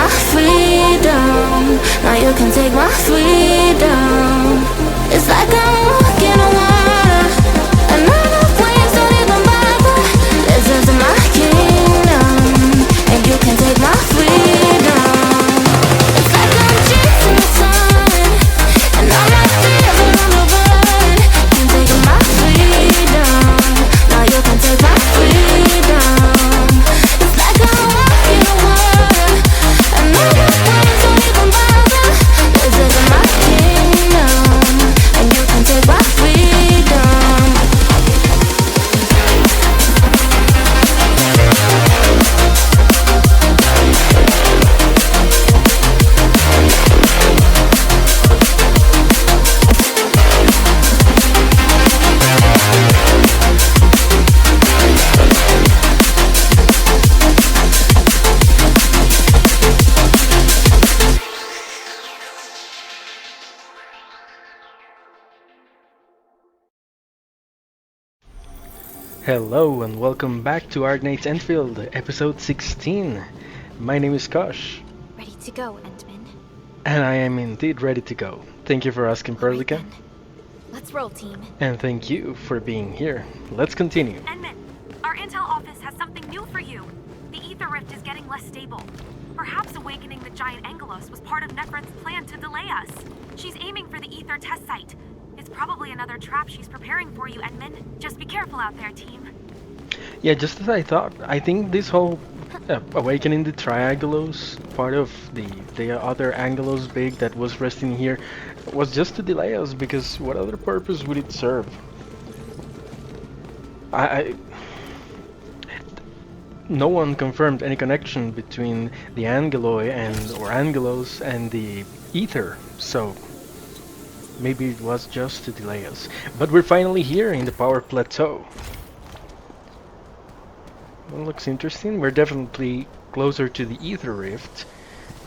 my freedom. Now you can take my freedom. It's like I'm walking on water, and other waves don't even bother. This is my kingdom, and you can take my freedom. It's like I'm chasing the sun, and all my fears are on the run. You can take my freedom. Now you can take my freedom. It's like I'm walking on water, and other waves don't even bother. This is my kingdom, and you can take my freedom. Hello and welcome back to Arknights Endfield, episode 16. My name is Koshxs, Ready to go, Endman. and I am indeed ready to go. Thank you for asking, All right, Perlica, then. Let's roll, team. and thank you for being here. Let's continue. Endman, our intel office has something new for you. The ether rift is getting less stable. Perhaps awakening the giant Angelos was part of Nephrin's plan to delay us. She's aiming for the ether test site. It's probably another trap she's preparing for you, Endman. Just be careful out there, team. Yeah, just as I thought, I think this whole awakening the Triangelos, part of the other Angelos big that was resting here, was just to delay us, because what other purpose would it serve? No one confirmed any connection between the Angeloi or Angelos and the Ether, so maybe it was just to delay us. But we're finally here in the power plateau. Well, looks interesting. We're definitely closer to the Ether Rift,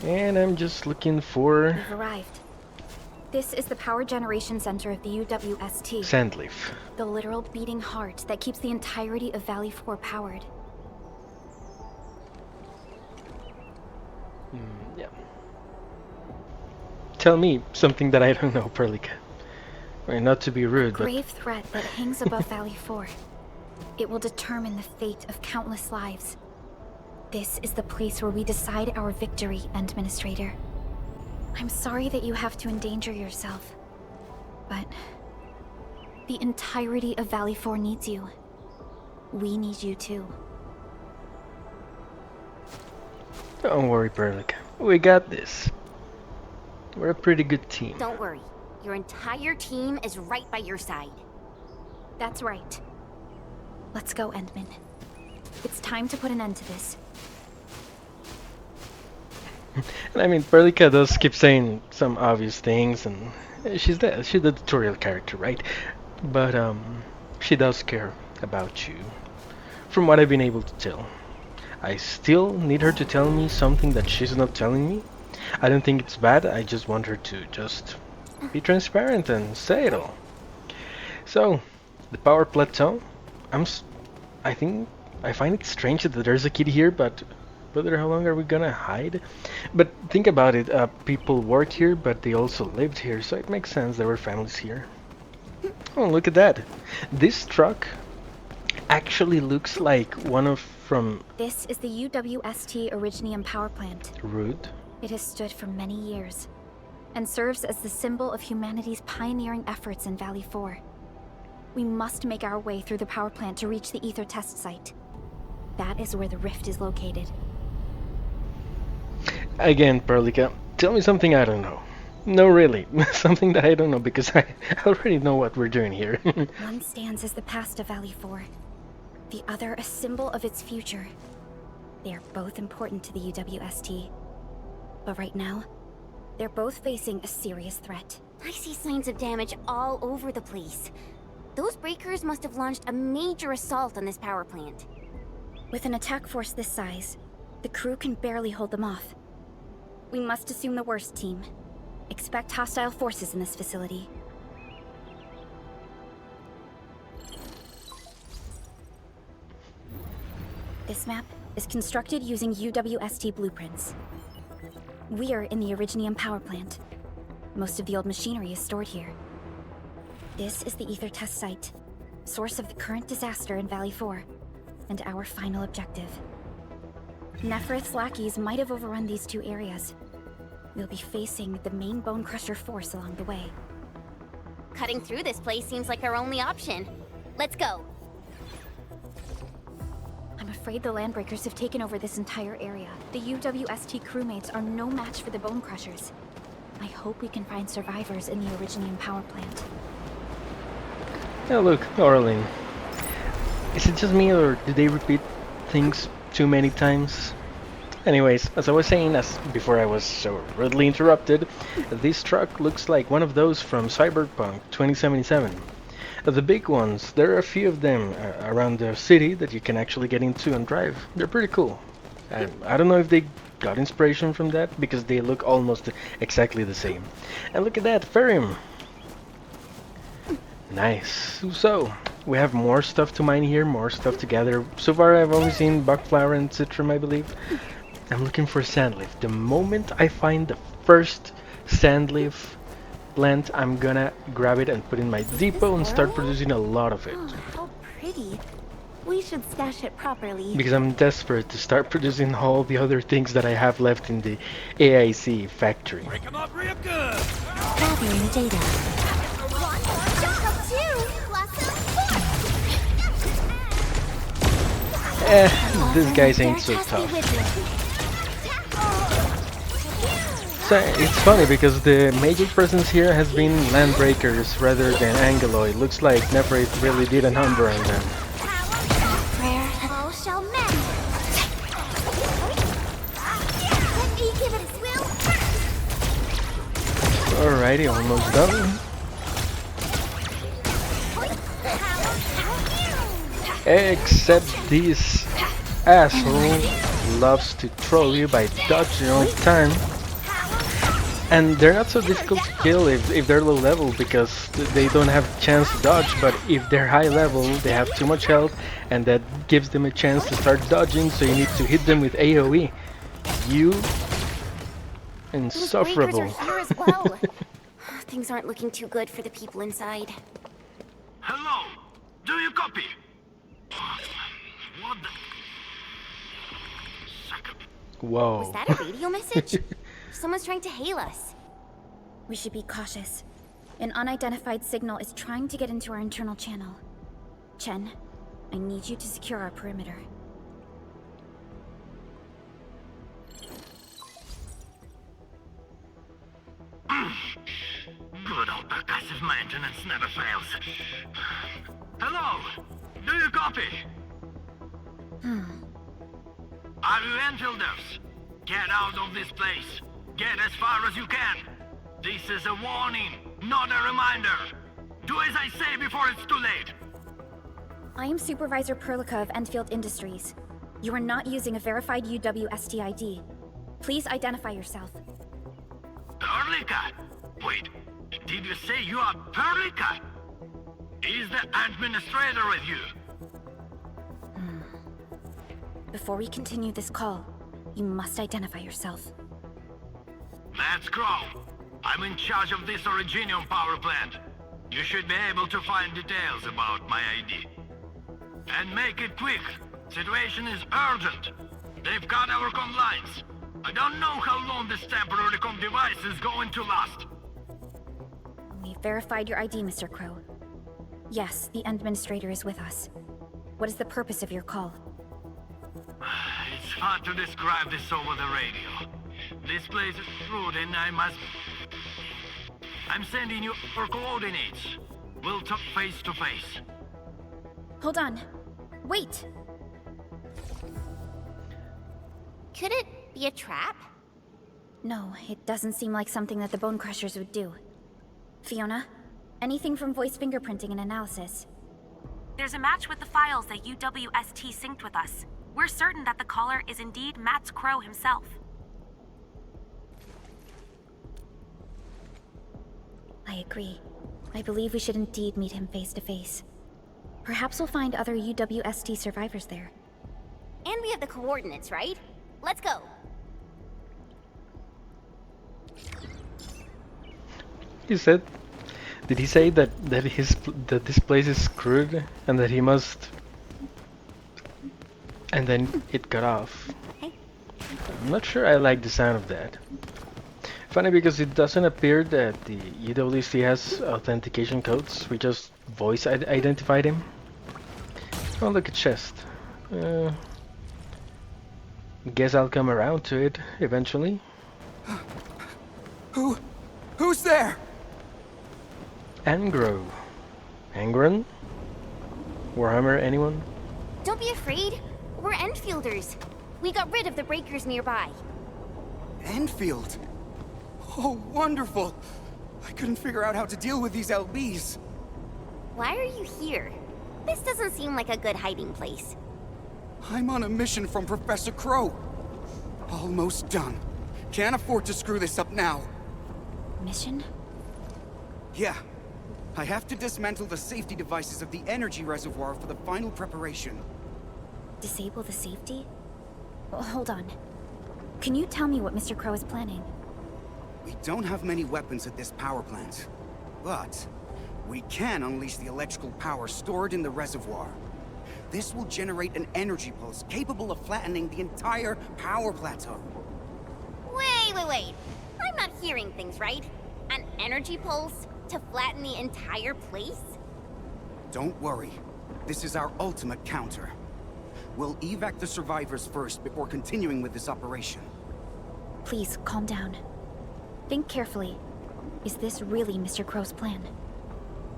and I'm just looking for We've arrived. This is the power generation center of the UWST, Sandleaf. the literal beating heart that keeps the entirety of Valley 4 powered. Yeah. Tell me something that I don't know, Perlica. I mean, not to be rude, but Grave threat that hangs above Valley 4. It will determine the fate of countless lives. This is the place where we decide our victory, Administrator. I'm sorry that you have to endanger yourself, but the entirety of Valley 4 needs you. We need you too. don't worry, Perlica. We got this. We're a pretty good team. Don't worry. Your entire team is right by your side. That's right. Let's go, Endman. It's time to put an end to this. I mean, Perlica does keep saying some obvious things, and she's the tutorial character, right? But she does care about you, from what I've been able to tell. I still need her to tell me something that she's not telling me. I don't think it's bad. I just want her to just be transparent and say it all. So, the power plateau. I find it strange that there's a kid here, but whether how long are we gonna hide? But think about it, people work here, but they also lived here, so it makes sense there were families here. Oh, look at that. This truck actually looks like one of from This is the UWST Originium power plant. Rude. It has stood for many years, and serves as the symbol of humanity's pioneering efforts in Valley 4. We must make our way through the power plant to reach the ether test site. That is where the rift is located. Again, Perlica, tell me something I don't know. No, really, something that I don't know, because I already know what we're doing here. One stands as the past of Valley 4, the other a symbol of its future. They are both important to the UWST. But right now, they're both facing a serious threat. I see signs of damage all over the place. Those breakers must have launched a major assault on this power plant. With an attack force this size, the crew can barely hold them off. We must assume the worst, team. Expect hostile forces in this facility. This map is constructed using UWST blueprints. We're in the Originium power plant. Most of the old machinery is stored here. This is the Ether test site, source of the current disaster in Valley 4, and our final objective. Neferith's lackeys might have overrun these two areas. We'll be facing the main Bone Crusher force along the way. Cutting through this place seems like our only option. Let's go. I'm afraid the Landbreakers have taken over this entire area. The UWST crewmates are no match for the Bone Crushers. I hope we can find survivors in the Originium power plant. Oh look, Orlin. Is it just me or did they repeat things too many times? Anyways, as I was saying before I was so rudely interrupted, this truck looks like one of those from Cyberpunk 2077. The big ones, there are a few of them around the city that you can actually get into and drive. They're pretty cool. I don't know if they got inspiration from that, because they look almost exactly the same. And look at that, Ferrum! Nice. So, we have more stuff to mine here, more stuff to gather. So far I've only seen buckflower and citrum, I believe. I'm looking for sandleaf. The moment I find the first sandleaf plant, I'm gonna grab it and put it in my depot and start producing a lot of it. Oh, how pretty. We should stash it properly. Because I'm desperate to start producing all the other things that I have left in the AIC factory. Break 'em up real good. Gathering data. These guys ain't so tough. So it's funny because the major presence here has been Landbreakers rather than Angeloid. Looks like Neferith really did a number on them. Prayer all shall mend. Let me give it its will. Alrighty, almost done. Except this asshole loves to troll you by dodging all the time. And they're not so difficult to kill if they're low level, because they don't have a chance to dodge, but if they're high level they have too much health and that gives them a chance to start dodging, so you need to hit them with AoE. You insufferable. Those breakers are here as well. Things aren't looking too good for the people inside. Hello. Do you copy? What the? Whoa. Was that a radio message? Someone's trying to hail us. We should be cautious. An unidentified signal is trying to get into our internal channel. Chen, I need you to secure our perimeter. Good old percussive maintenance never fails. Hello. Do you copy? Are you Enfielders? Get out of this place. Get as far as you can. This is a warning, not a reminder. Do as I say before it's too late. I am Supervisor Perlica of Endfield Industries. You are not using a verified UWST ID. Please identify yourself. Perlica? Wait, did you say you are Perlica? Is the administrator with you? Before we continue this call, you must identify yourself. That's Crow. I'm in charge of this Originium power plant. You should be able to find details about my ID. And make it quick. Situation is urgent. They've got our comm lines. I don't know how long this temporary comm device is going to last. We've verified your ID, Mr. Crow. Yes, the administrator is with us. What is the purpose of your call? It's hard to describe this over the radio. This place is rude and I'm sending you for coordinates. We'll talk face to face. Hold on. Wait! Could it be a trap? No, it doesn't seem like something that the Bone Crushers would do. Fiona, anything from voice fingerprinting and analysis? There's a match with the files that UWST synced with us. We're certain that the caller is indeed Matt Crow himself. I agree. I believe we should indeed meet him face to face. Perhaps we'll find other UWST survivors there. And we have the coordinates, right? Let's go. He said, did he say that this place is screwed and that he must, and then it got off? I'm not sure I like the sound of that. Funny because it doesn't appear that the UWC has authentication codes. We just voice identified him. Oh, look at chest. Guess I'll come around to it eventually. Who's there? Angro. Angron? Warhammer, anyone? Don't be afraid. We're Enfielders. We got rid of the breakers nearby. Enfield? Oh, wonderful! I couldn't figure out how to deal with these LBs. Why are you here? This doesn't seem like a good hiding place. I'm on a mission from Professor Crow. Almost done. Can't afford to screw this up now. Mission? Yeah. I have to dismantle the safety devices of the energy reservoir for the final preparation. Disable the safety? Well, hold on. Can you tell me what Mr. Crow is planning? We don't have many weapons at this power plant, but we can unleash the electrical power stored in the reservoir. This will generate an energy pulse capable of flattening the entire power plateau. Wait. I'm not hearing things right. An energy pulse to flatten the entire place? Don't worry. This is our ultimate counter. We'll evac the survivors first before continuing with this operation. Please, calm down. Think carefully. Is this really Mr. Crow's plan?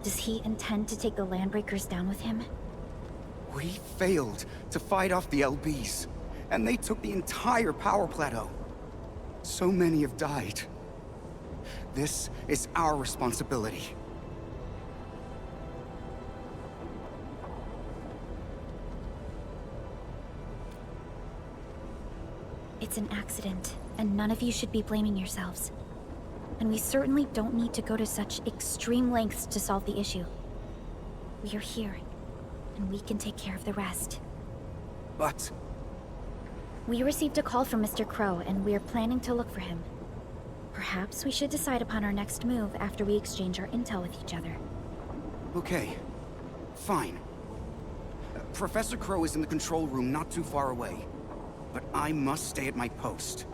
Does he intend to take the Landbreakers down with him? We failed to fight off the LBs, and they took the entire power plateau. So many have died. This is our responsibility. It's an accident, and none of you should be blaming yourselves. And we certainly don't need to go to such extreme lengths to solve the issue. We are here, and we can take care of the rest. But We received a call from Mr. Crow, and we are planning to look for him. Perhaps we should decide upon our next move after we exchange our intel with each other. okay, fine. Professor Crow is in the control room not too far away. But I must stay at my post.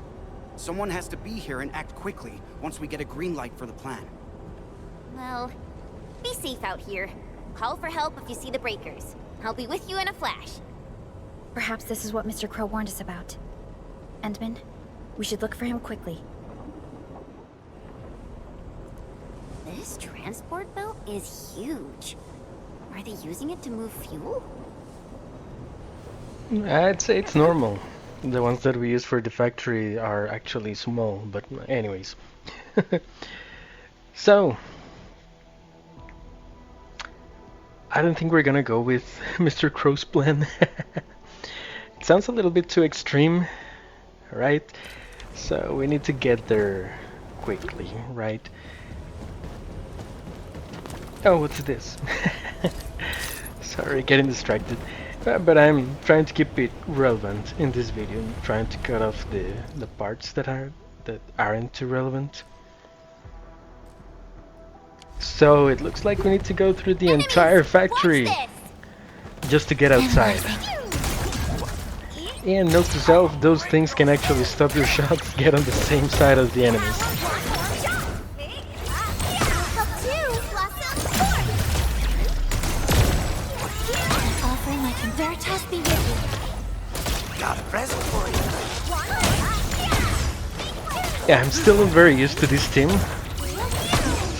Someone has to be here and act quickly once we get a green light for the plan. Well, be safe out here. Call for help if you see the breakers. I'll be with you in a flash. Perhaps this is what Mr. Crow warned us about. Endman, we should look for him quickly. This transport belt is huge. Are they using it to move fuel? I'd say it's normal. The ones that we use for the factory are actually small, but anyways. So, I don't think we're gonna go with Mr. Crow's plan. It sounds a little bit too extreme, right? So we need to get there quickly, right? Oh, what's this? Sorry, getting distracted. But I'm trying to keep it relevant in this video. I'm trying to cut off the parts that aren't too relevant. So it looks like we need to go through the entire factory just to get outside. And note to self, those things can actually stop your shots, get on the same side as the enemies. Got a present for you. Yeah, I'm still not very used to this team.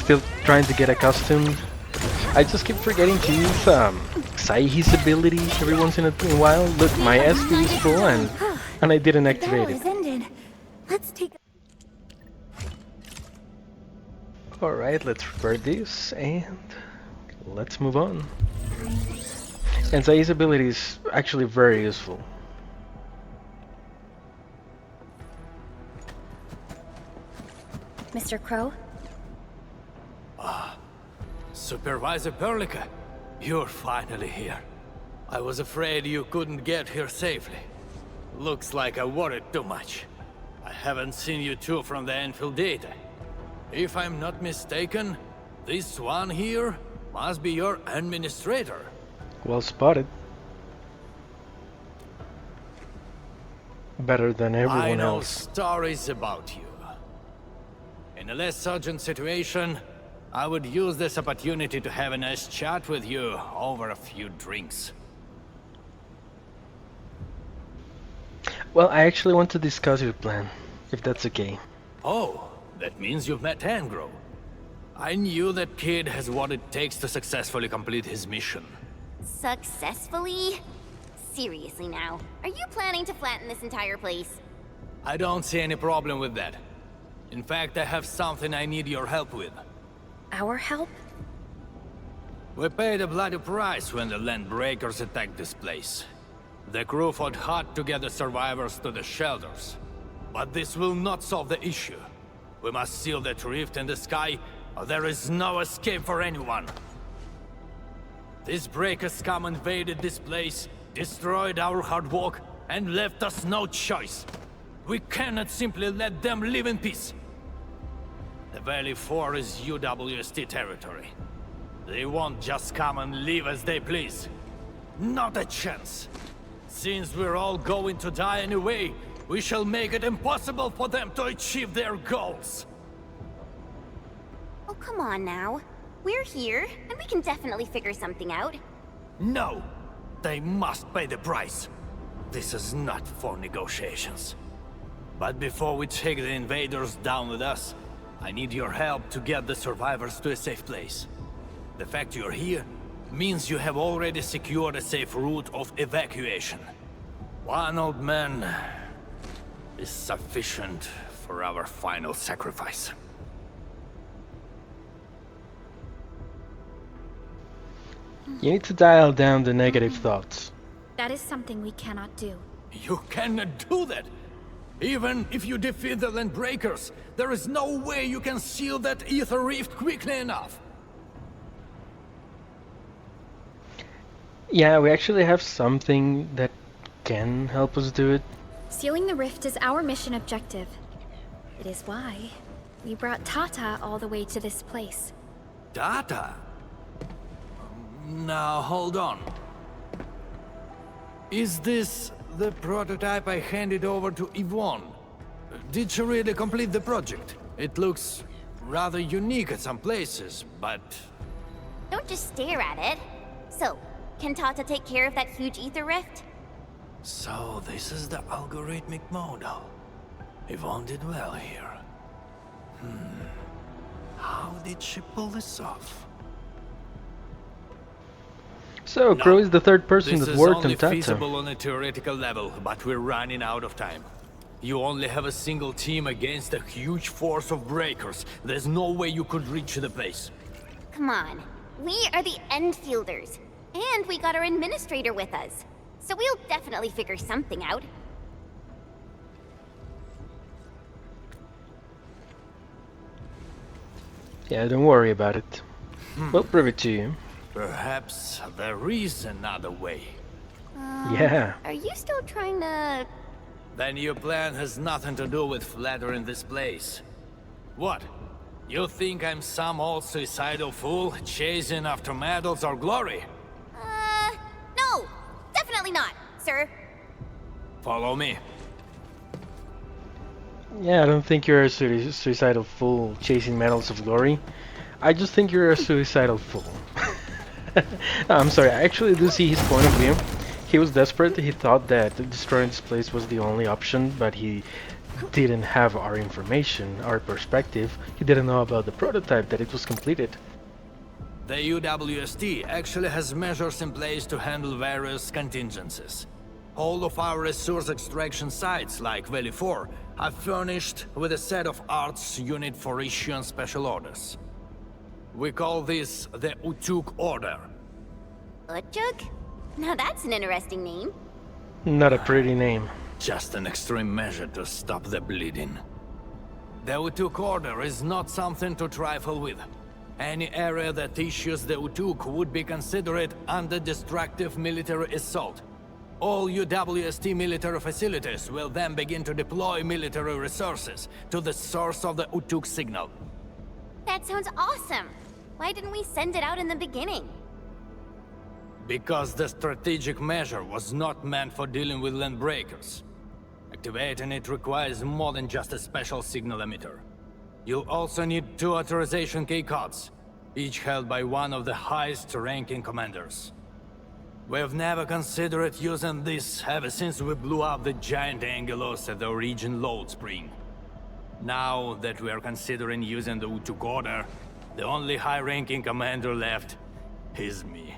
Still trying to get accustomed. I just keep forgetting to use Saihi's ability every once in a while. Look, my SP is full and I didn't activate it. Ended. Let's take. Alright, let's repair this and let's move on. And Saihi's ability is actually very useful. Mr. Crow? Supervisor Perlica, you're finally here. I was afraid you couldn't get here safely. Looks like I worried too much. I haven't seen you two from the Enfield data. If I'm not mistaken, this one here must be your administrator. Well spotted. Better than I everyone know else. stories about you. In a less urgent situation, I would use this opportunity to have a nice chat with you over a few drinks. Well, I actually want to discuss your plan, if that's okay. Oh, that means you've met Angro. I knew that kid has what it takes to successfully complete his mission. Successfully? Seriously now, are you planning to flatten this entire place? I don't see any problem with that. In fact, I have something I need your help with. Our help? We paid a bloody price when the Landbreakers attacked this place. The crew fought hard to get the survivors to the shelters. But this will not solve the issue. We must seal that rift in the sky, or there is no escape for anyone. These breakers come invaded this place, destroyed our hard work, and left us no choice. We cannot simply let them live in peace. The Valley 4 is UWST territory. They won't just come and leave as they please. Not a chance. Since we're all going to die anyway, we shall make it impossible for them to achieve their goals. Oh, come on now. We're here, and we can definitely figure something out. No! They must pay the price. This is not for negotiations. But before we take the invaders down with us, I need your help to get the survivors to a safe place. The fact you're here means you have already secured a safe route of evacuation. One old man is sufficient for our final sacrifice. You need to dial down the negative thoughts. That is something we cannot do. You cannot do that! Even if you defeat the Landbreakers, there is no way you can seal that ether rift quickly enough. Yeah, we actually have something that can help us do it. Sealing the rift is our mission objective. It is why we brought Tata all the way to this place. Data? Now, hold on. Is this the prototype I handed over to Yvonne? Did she really complete the project? It looks rather unique at some places, but... Don't just stare at it. So, can Tata take care of that huge ether rift? So, this is the algorithmic model. Yvonne did well here. How did she pull this off? So, Crow is the third person This that is worked only on Tata. feasible on a theoretical level, but we're running out of time. You only have a single team against a huge force of breakers. There's no way you could reach the place. Come on. We are the Endfielders. And we got our administrator with us. So we'll definitely figure something out. Yeah, don't worry about it. We'll prove it to you. Perhaps there is another way. Yeah. Are you still trying to... Then your plan has nothing to do with flattering this place. What? You think I'm some old suicidal fool chasing after medals or glory? No! Definitely not, sir. Follow me. Yeah, I don't think you're a suicidal fool chasing medals of glory. I just think you're a suicidal fool. No, I'm sorry, I actually do see his point of view. He was desperate, he thought that destroying this place was the only option, but he didn't have our information, our perspective. He didn't know about the prototype, that it was completed. The UWST actually has measures in place to handle various contingencies. All of our resource extraction sites, like Valley 4, are furnished with a set of arts unit for issuing special orders. We call this the Utuk Order. Utuk? Now that's an interesting name. Not a pretty name. Just an extreme measure to stop the bleeding. The Utuk Order is not something to trifle with. Any area that issues the Utuk would be considered under destructive military assault. All UWST military facilities will then begin to deploy military resources to the source of the Utuk signal. That sounds awesome. Why didn't we send it out in the beginning? Because the strategic measure was not meant for dealing with land breakers. Activating it requires more than just a special signal emitter. You'll also need 2 authorization key cards, each held by one of the highest ranking commanders. We've never considered using this ever since we blew up the giant Angelos at the Origin load spring. Now that we are considering using the Utuk order, the only high-ranking commander left is me.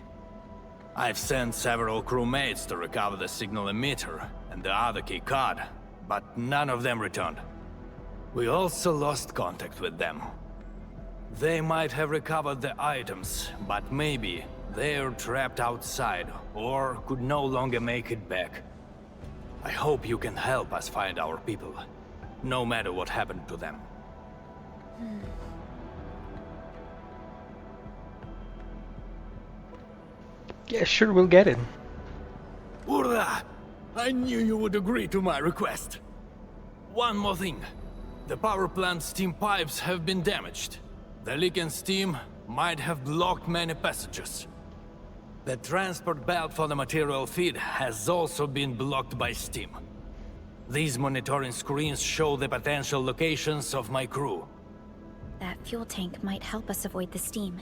I've sent several crewmates to recover the signal emitter and the other key card, but none of them returned. We also lost contact with them. They might have recovered the items, but maybe they're trapped outside or could no longer make it back. I hope you can help us find our people, no matter what happened to them. Yeah, sure, we'll get it. Urda! I knew you would agree to my request. One more thing. The power plant's steam pipes have been damaged. The leaking steam might have blocked many passages. The transport belt for the material feed has also been blocked by steam. These monitoring screens show the potential locations of my crew. That fuel tank might help us avoid the steam.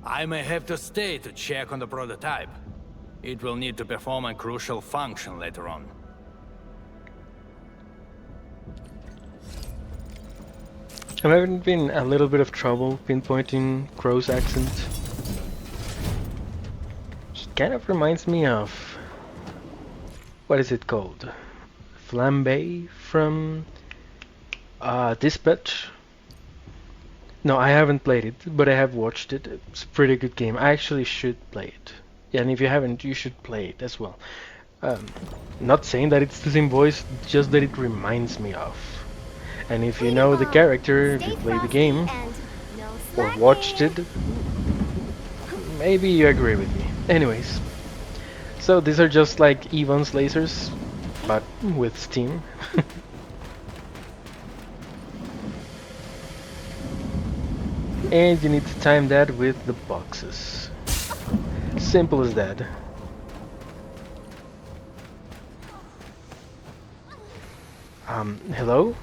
I may have to stay to check on the prototype. It will need to perform a crucial function later on. I'm having been a little bit of trouble pinpointing Crow's accent. He kind of reminds me of... what is it called? Flambe from Dispatch? No, I haven't played it, but I have watched it. It's a pretty good game. I actually should play it. Yeah, and if you haven't, you should play it as well. Not saying that it's the same voice, just that it reminds me of. And if you know the character, if you played the game, or watched it, maybe you agree with me. Anyways, so these are just like Evon's lasers, but with steam. And you need to time that with the boxes. Simple as that. Hello?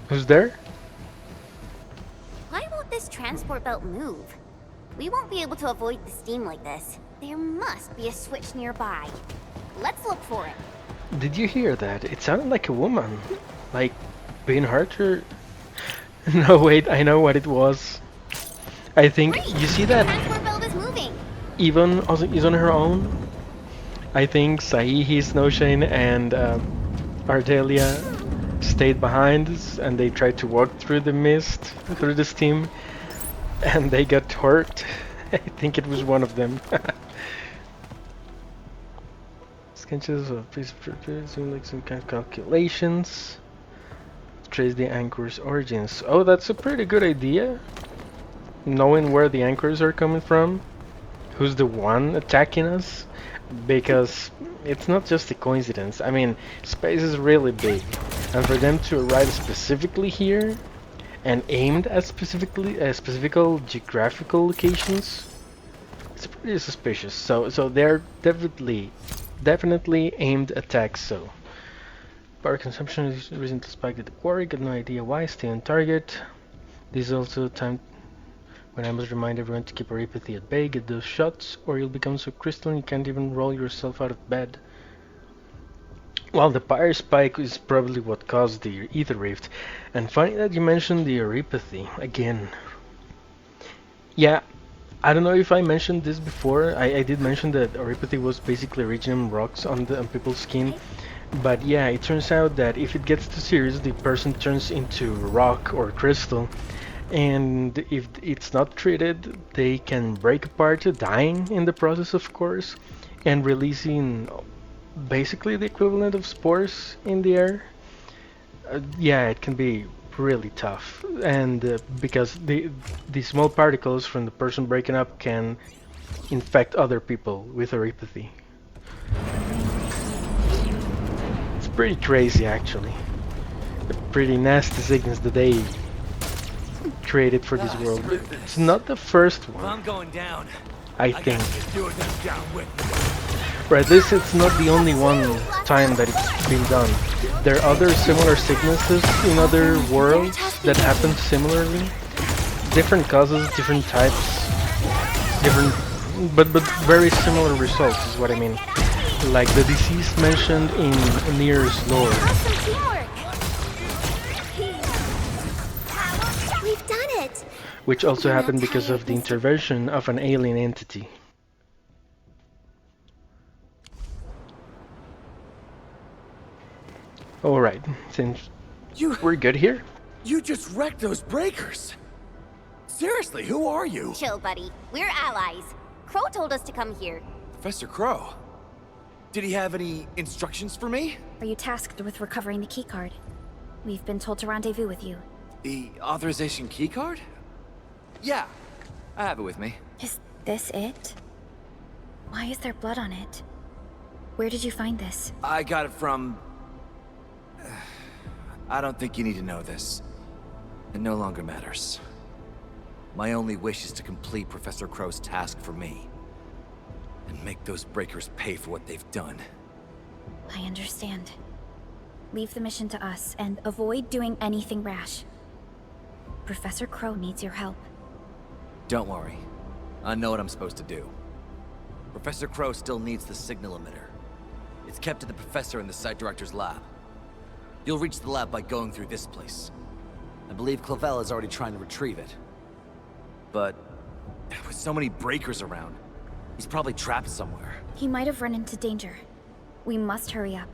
Who's there? Why won't this transport belt move? We won't be able to avoid the steam like this. There must be a switch nearby. Let's look for it. Did you hear that? It sounded like a woman. Like, being hurt or... No, wait, I know what it was. I think, Great! you see The that transport belt is moving. Yvonne is on her own? I think Sahihi, Snowshine, and Ardelia stayed behind and they tried to walk through the mist, through the steam, and they got hurt. I think it was one of them. Sketches of please like some kind of calculations. Trace the anchor's origins. Oh, that's a pretty good idea. Knowing where the anchors are coming from, who's the one attacking us, because it's not just a coincidence. I mean, space is really big, and for them to arrive specifically here and aimed at specific geographical locations, it's pretty suspicious. So they're definitely aimed attacks. So power consumption is recently spiked at the quarry. Got no idea why. Stay on target. This is also time when I must remind everyone to keep our apathy at bay. Get those shots, or you'll become so crystalline you can't even roll yourself out of bed. Well, the fire spike is probably what caused the ether rift. And funny that you mentioned the Eurypathy again. Yeah, I don't know if I mentioned this before. I did mention that Eurypathy was basically Iridium rocks on people's skin. But yeah, it turns out that if it gets too serious, the person turns into rock or crystal. And if it's not treated, they can break apart, dying in the process, of course, and releasing basically the equivalent of spores in the air. Yeah, it can be really tough, and because the small particles from the person breaking up can infect other people with Eurypathy. pretty crazy actually. The pretty nasty sickness that they created for this world. It's not the first one. I'm going down. I think. You down with me. Or at least it's not the only one time that it's been done. There are other similar sicknesses in other worlds that happen similarly. Different causes, different types, different, but very similar results is what I mean. Like the disease mentioned in Nier's lore. Awesome teamwork. We've done it. Which also happened because of the intervention of an alien entity. Alright, since we're good here. You just wrecked those breakers! Seriously, who are you? Chill, buddy. We're allies. Crow told us to come here. Professor Crow. Did he have any instructions for me? Are you tasked with recovering the keycard? We've been told to rendezvous with you. The authorization keycard? Yeah, I have it with me. Is this it? Why is there blood on it? Where did you find this? I got it from... I don't think you need to know this. It no longer matters. My only wish is to complete Professor Crow's task for me. And make those breakers pay for what they've done. I understand. Leave the mission to us and avoid doing anything rash. Professor Crow needs your help. Don't worry. I know what I'm supposed to do. Professor Crow still needs the signal emitter. It's kept at the professor in the site director's lab. You'll reach the lab by going through this place. I believe Clavel is already trying to retrieve it. But with so many breakers around, he's probably trapped somewhere. He might have run into danger. We must hurry up.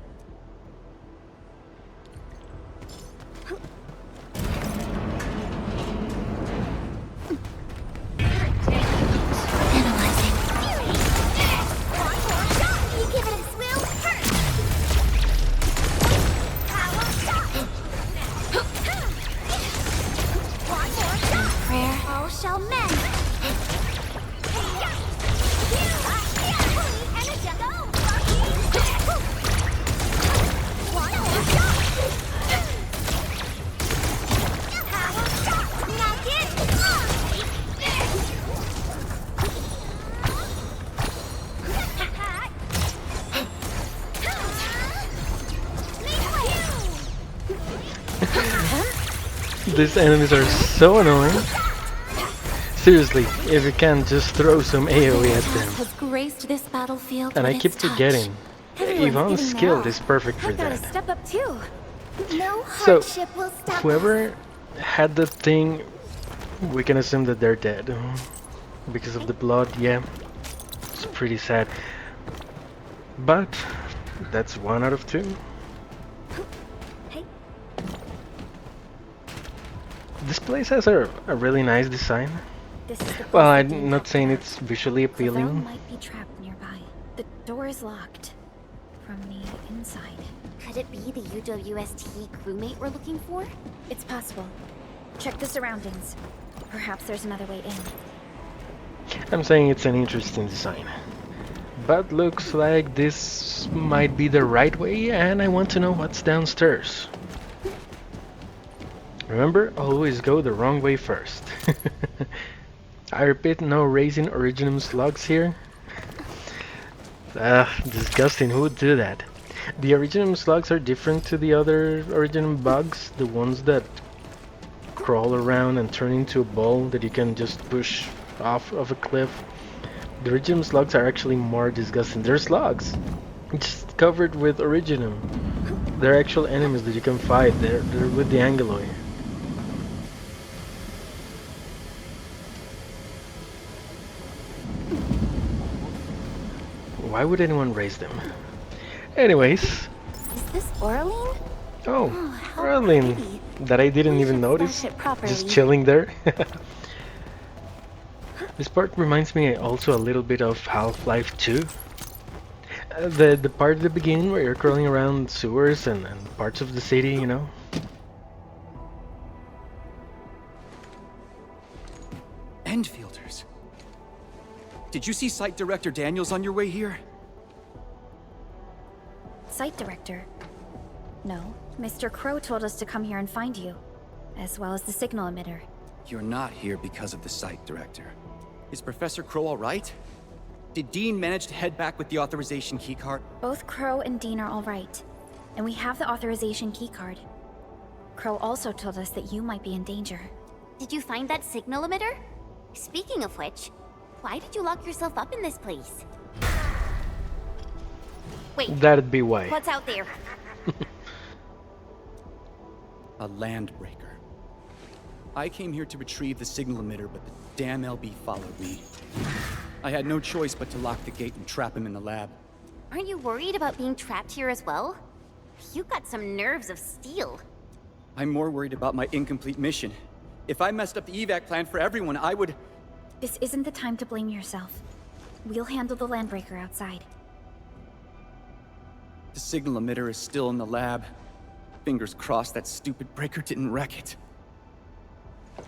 These enemies are so annoying. Seriously, if you can just throw some AoE at them. Has graced this battlefield And I with keep its touch. forgetting. Everyone's Yvonne's giving skill their is perfect for I gotta that. step up too. No So, hardship will stop us. whoever had the thing, we can assume that they're dead. Because of the blood, yeah. It's pretty sad. But, that's 1 out of 2. Hey. This place has a really nice design. This is the Well, place that I'm not saying it's visually Clavel appealing. might be trapped nearby. The door is locked from the inside. Could it be the UWST crewmate we're looking for? It's possible. Check the surroundings. Perhaps there's another way in. I'm saying it's an interesting design. But looks like this might be the right way, and I want to know what's downstairs. Remember, always go the wrong way first. I repeat, no raising Originum slugs here. Disgusting, who would do that? The Originum slugs are different to the other Originum bugs, the ones that crawl around and turn into a ball that you can just push off of a cliff. The Originum slugs are actually more disgusting. They're slugs, just covered with Originum. They're actual enemies that you can fight. They're with the Angeloi. Why would anyone raise them? Anyways. Is this Oraline? Oh, how Orlin, pretty. that I didn't We even should notice. stash it properly. Just chilling there. This part reminds me also a little bit of Half-Life 2. The part at the beginning where you're crawling around sewers and parts of the city, you know. Endfielders. Did you see Site Director Daniels on your way here? Site director. No, Mr. Crow told us to come here and find you, as well as the signal emitter. You're not here because of the site, Director. Is Professor Crow all right? Did Dean manage to head back with the authorization keycard? Both Crow and Dean are all right, and we have the authorization keycard. Crow also told us that you might be in danger. Did you find that signal emitter? Speaking of which, why did you lock yourself up in this place? Wait, That'd be why. what's out there? A landbreaker. I came here to retrieve the signal emitter, but the damn LB followed me. I had no choice but to lock the gate and trap him in the lab. Aren't you worried about being trapped here as well? You've got some nerves of steel. I'm more worried about my incomplete mission. If I messed up the evac plan for everyone, I would... This isn't the time to blame yourself. We'll handle the landbreaker outside. The signal emitter is still in the lab. Fingers crossed that stupid breaker didn't wreck it.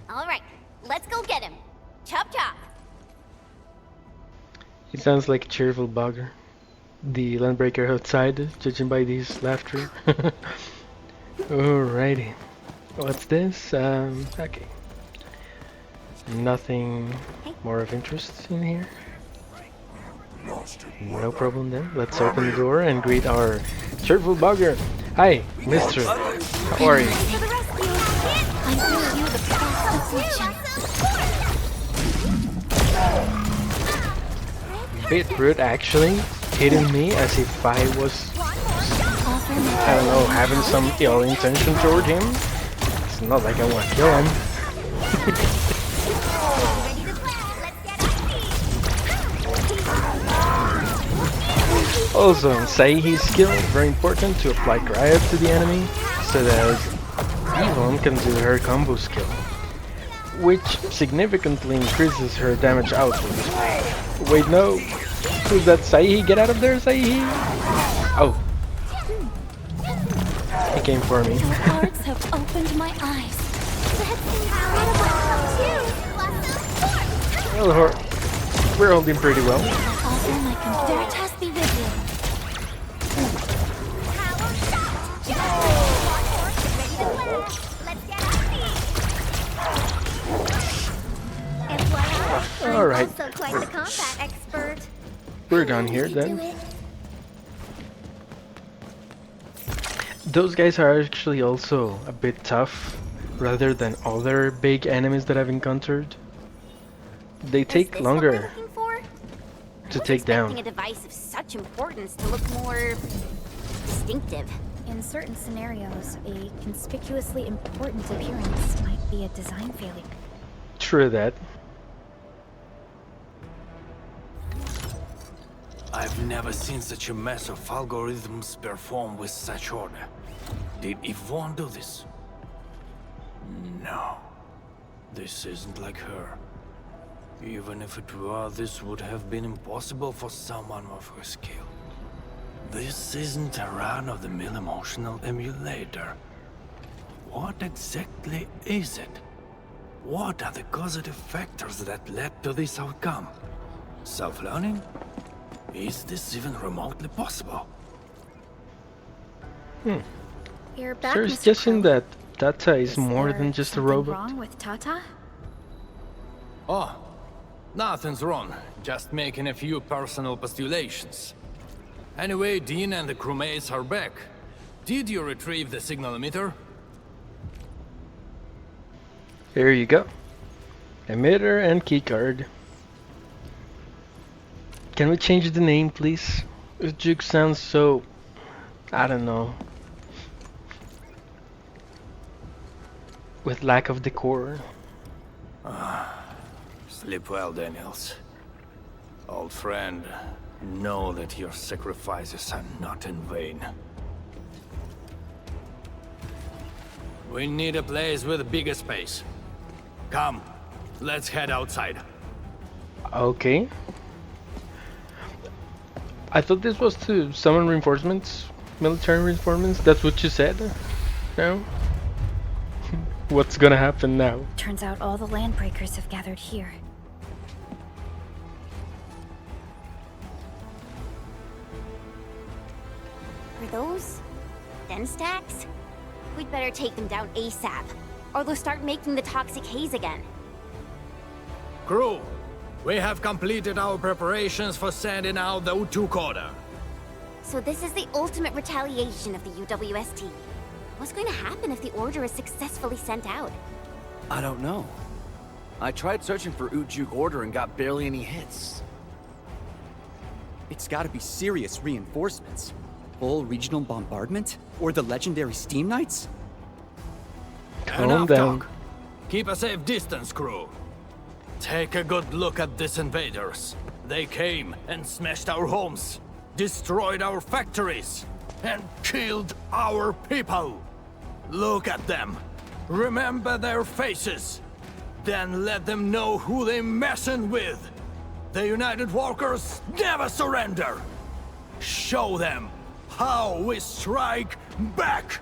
All right, let's go get him. Chop chop. He sounds like a cheerful bugger. The landbreaker outside, judging by these laughter. Alrighty. What's this? Okay. Nothing more of interest in here. No problem then. Let's open the door and greet our cheerful bugger. Hi, mister. How are you? I bring you the best of fortune. Bit rude actually, hitting me as if I was, I don't know, having some ill intention toward him. It's not like I want to kill him. Also, Saihi's skill is very important to apply cryo to the enemy, so that Yvonne can do her combo skill, which significantly increases her damage output. Wait, no. Who's that, Saihi? Get out of there, Saihi! Oh. He came for me. Your arts have opened my eyes. Well, we're holding pretty well. Offer my Veritas be with you. Alright. Also quite the combat expert. We're done here then. Those guys are actually also a bit tough, rather than other big enemies that I've encountered. They take longer to take down. A device of such importance to look more distinctive. In certain scenarios, a conspicuously important appearance might be a design failure. True that. I've never seen such a mess of algorithms perform with such order. Did Yvonne do this? No. This isn't like her. Even if it were, this would have been impossible for someone of her skill. This isn't a run-of-the-mill emotional emulator. What exactly is it? What are the causative factors that led to this outcome? Self-learning? Is this even remotely possible? You're back, They're Mr. suggesting Crow. that Tata is more there than just a something robot. wrong with Tata? Oh, nothing's wrong. Just making a few personal postulations. Anyway, Dean and the crewmates are back. Did you retrieve the signal emitter? Here you go. Emitter and keycard. Can we change the name, please? This juke sounds so... I don't know. With lack of decor. Sleep well, Daniels. Old friend, know that your sacrifices are not in vain. We need a place with a bigger space. Come, let's head outside. Okay. I thought this was to summon reinforcements, military reinforcements. That's what you said? No? What's gonna happen now? Turns out all the landbreakers have gathered here. Are those Dense stacks? We'd better take them down ASAP, or they'll start making the toxic haze again. Crew, we have completed our preparations for sending out the U2 order. So this is the ultimate retaliation of the UWST. What's going to happen if the order is successfully sent out? I don't know. I tried searching for Ujuk order and got barely any hits. It's gotta be serious reinforcements. Full regional bombardment? Or the legendary Steam Knights? Calm Enough down. talk. Keep a safe distance, crew. Take a good look at these invaders. They came and smashed our homes, destroyed our factories, and killed our people. Look at them. Remember their faces. Then let them know who they're messing with. The United Walkers never surrender. Show them how we strike back.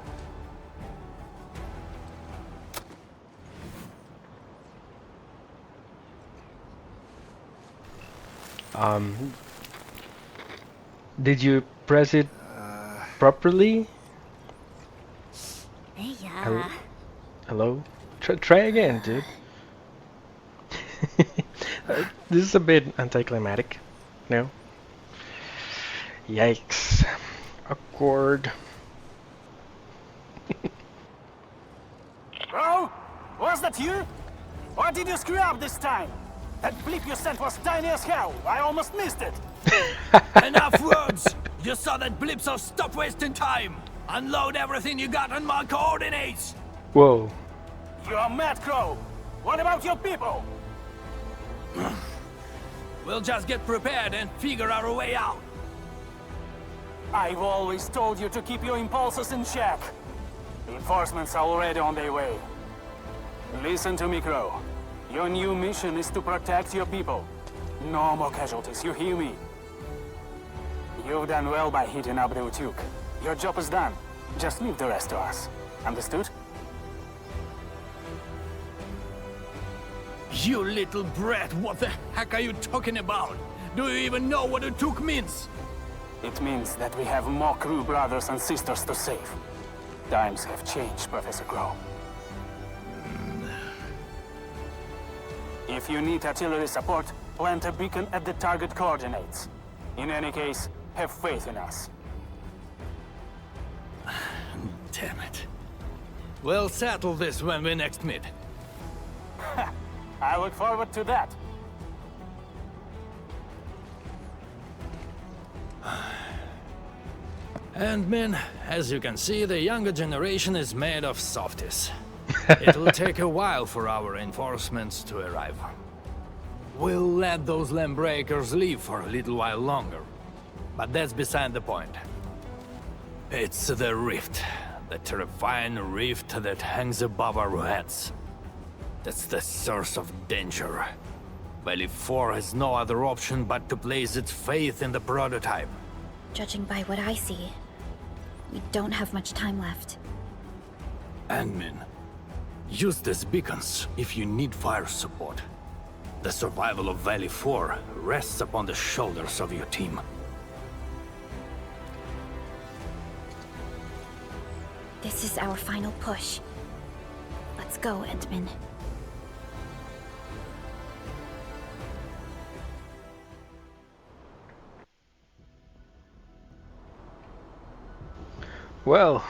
Did you press it properly? Yeah. Hello? Try again, dude. This is a bit anticlimactic. No? Yikes. Awkward. Bro? Was that you? Or did you screw up this time? That blip you sent was tiny as hell. I almost missed it. Enough words! You saw that blip, so stop wasting time! Unload everything you got on my coordinates! Whoa. You're mad, Crow. What about your people? We'll just get prepared and figure our way out. I've always told you to keep your impulses in check. Reinforcements are already on their way. Listen to me, Crow. Your new mission is to protect your people. No more casualties, you hear me? You've done well by hitting up the Utuk. Your job is done. Just leave the rest to us. Understood? You little brat, what the heck are you talking about? Do you even know what Utuk means? It means that we have more crew brothers and sisters to save. Times have changed, Professor Crow. If you need artillery support, plant a beacon at the target coordinates. In any case, have faith in us. Damn it. We'll settle this when we next meet. I look forward to that. And men, as you can see, the younger generation is made of softies. It will take a while for our reinforcements to arrive. We'll let those land breakers leave for a little while longer. But that's beside the point. It's the rift. The terrifying rift that hangs above our heads. That's the source of danger. Valley 4 has no other option but to place its faith in the prototype. Judging by what I see, we don't have much time left. Admin, use these beacons if you need fire support. The survival of Valley 4 rests upon the shoulders of your team. This is our final push. Let's go, Endman. Well,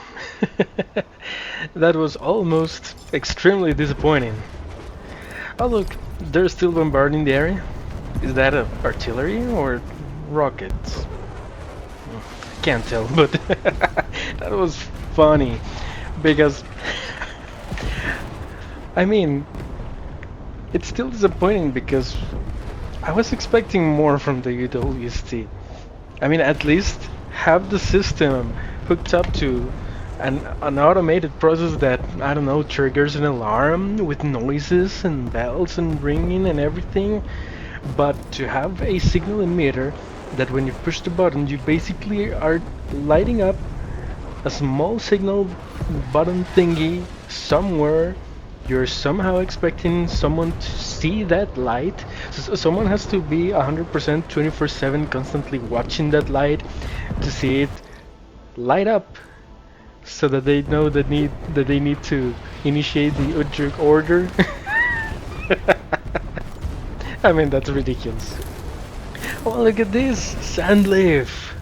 that was almost extremely disappointing. Oh look, they're still bombarding the area. Is that artillery or rockets? Can't tell, but that was funny because I mean, it's still disappointing because I was expecting more from the UWST. I mean, at least have the system hooked up to an automated process that, I don't know, triggers an alarm with noises and bells and ringing and everything. But to have a signal emitter that when you push the button you basically are lighting up a small signal button thingy somewhere. You're somehow expecting someone to see that light. So someone has to be 100% 24/7 constantly watching that light to see it light up so that they know that they need to initiate the Udruk order. I mean, that's ridiculous. Oh, look at this! Sandleaf!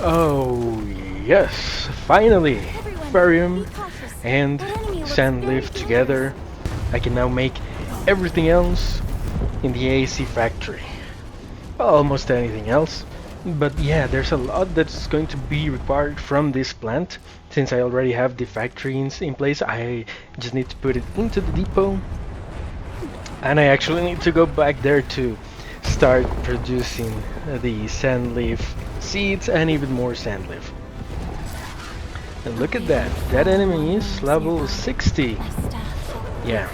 Oh, yes! Finally! Farium and Sandleaf together. I can now make everything else in the AC factory. Well, almost anything else. But yeah, there's a lot that's going to be required from this plant. Since I already have the factory in place, I just need to put it into the depot. And I actually need to go back there to start producing the sandleaf seeds and even more sandleaf. And look at that, that enemy is level 60. Yeah,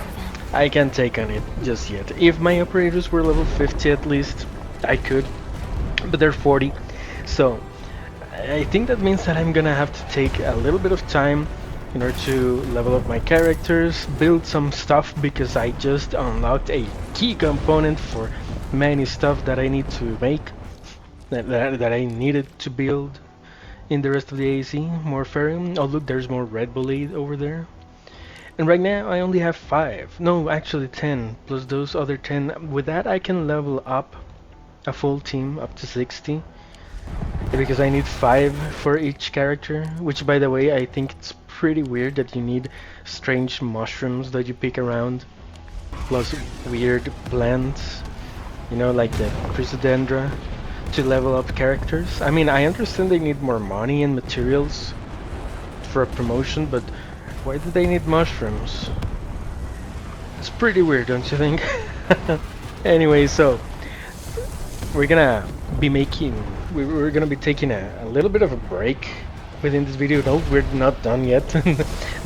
I can't take on it just yet. If my operators were level 50 at least, I could, but they're 40. So I think that means that I'm gonna have to take a little bit of time in order to level up my characters, build some stuff, because I just unlocked a key component for many stuff that I need to make, that I needed to build in the rest of the AC. More ferrum. Oh look, there's more Red Bull aid over there. And right now I only have 5. No, actually 10, plus those other 10. With that I can level up a full team up to 60. Because I need 5 for each character, which by the way I think it's pretty weird that you need strange mushrooms that you pick around, plus weird plants, you know, like the Chrysodendra, to level up characters. I mean, I understand they need more money and materials for a promotion, but why do they need mushrooms? It's pretty weird, don't you think? Anyway, so we're gonna be we're gonna be taking a little bit of a break within this video. No, we're not done yet.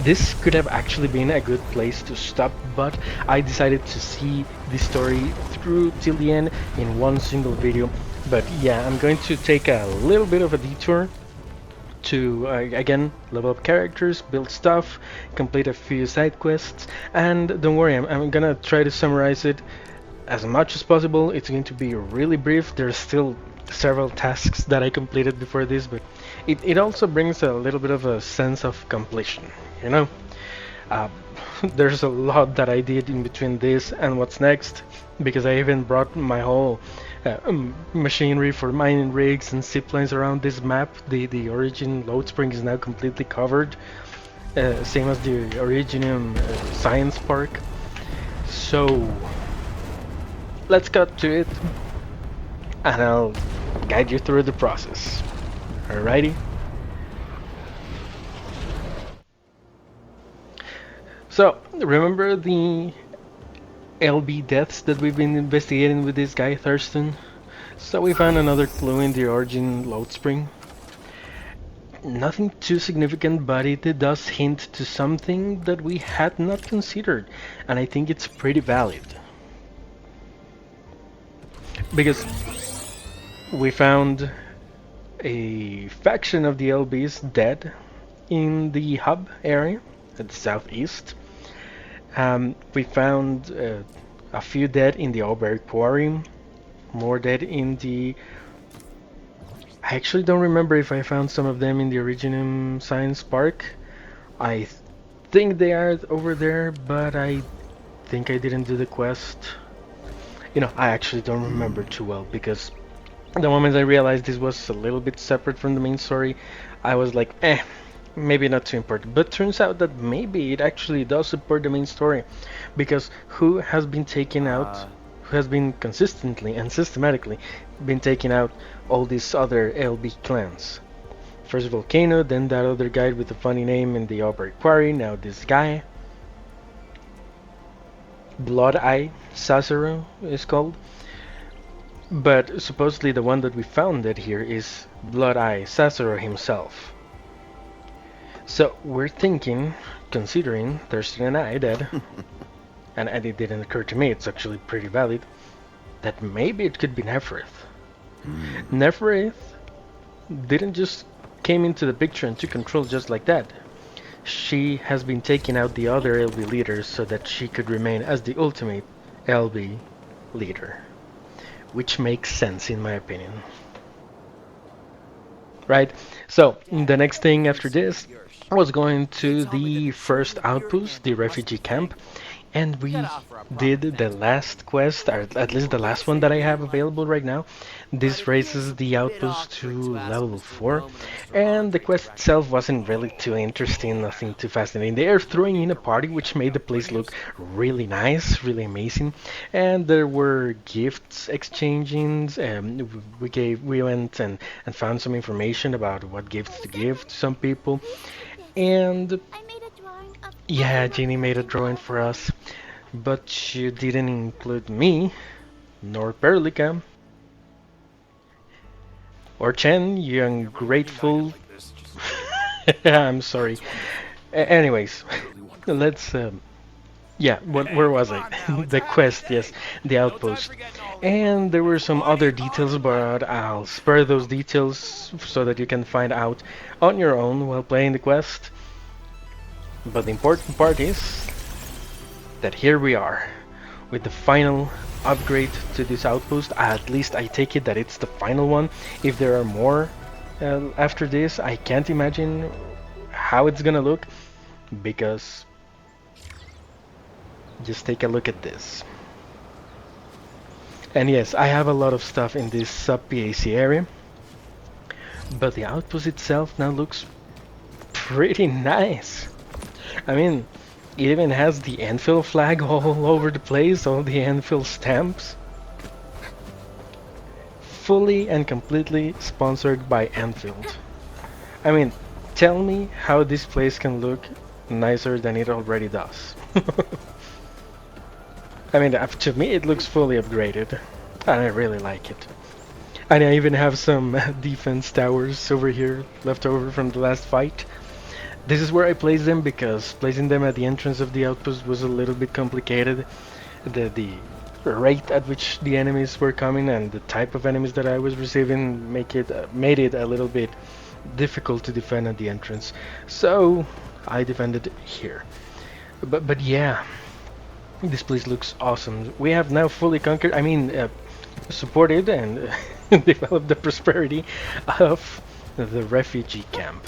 This could have actually been a good place to stop, but I decided to see the story through till the end in one single video. But yeah, I'm going to take a little bit of a detour to again level up characters, build stuff, complete a few side quests, and don't worry, I'm gonna try to summarize it as much as possible. It's going to be really brief. There's still several tasks that I completed before this, but it also brings a little bit of a sense of completion, you know. There's a lot that I did in between this and what's next, because I even brought my whole machinery for mining rigs and ziplines around this map. The origin load spring is now completely covered, same as the Originium science park. So let's cut to it, and I'll guide you through the process. Alrighty. So remember the LB deaths that we've been investigating with this guy Thurston? So we found another clue in the origin load spring. Nothing too significant, but it does hint to something that we had not considered, and I think it's pretty valid. Because we found a faction of the LBs dead in the hub area at the southeast. We found a few dead in the Auberry Quarry, more dead in the... I actually don't remember if I found some of them in the Originium Science Park. I think they are over there, but I think I didn't do the quest. You know, I actually don't remember too well, because the moment I realized this was a little bit separate from the main story, I was like, maybe not too important. But turns out that maybe it actually does support the main story, because who has been taken out, who has been consistently and systematically been taking out all these other LB clans? First Volcano, then that other guy with the funny name in the Auberry Quarry, now this guy. Blood Eye Sasero is called. But supposedly the one that we found dead here is Blood Eye Sasero himself. So we're thinking, considering Thurston and I dead, and it didn't occur to me, it's actually pretty valid, that maybe it could be Neferith. Neferith didn't just came into the picture and took control just like that. She has been taking out the other LB leaders so that she could remain as the ultimate LB leader. Which makes sense in my opinion. Right? So, the next thing after this was going to the first outpost, the refugee camp, and we did the last quest, or at least the last one that I have available right now. This raises the outpost to level 4, and the quest itself wasn't really too interesting, nothing too fascinating. They are throwing in a party which made the place look really nice, really amazing, and there were gifts exchangings. We went and found some information about what gifts to give to some people, and I made a drawing of yeah, Jeannie made a drawing for us, but she didn't include me, nor Perlica, or Chen, you ungrateful. I'm sorry. Anyways, let's. Yeah, where was I? The quest, yes, the outpost. And there were some other details, but I'll spare those details so that you can find out on your own while playing the quest. But the important part is that here we are with the final upgrade to this outpost. At least I take it that it's the final one. If there are more after this, I can't imagine how it's gonna look, because just take a look at this. And yes, I have a lot of stuff in this sub-PAC area, but the outpost itself now looks pretty nice. I mean, it even has the Enfield flag all over the place, all the Enfield stamps. Fully and completely sponsored by Enfield. I mean, tell me how this place can look nicer than it already does. I mean, to me it looks fully upgraded, and I really like it. And I even have some defense towers over here left over from the last fight. This is where I placed them because placing them at the entrance of the outpost was a little bit complicated. The rate at which the enemies were coming and the type of enemies that I was receiving made it a little bit difficult to defend at the entrance. So I defended here. But yeah, this place looks awesome. We have now fully conquered, supported and developed the prosperity of the refugee camp.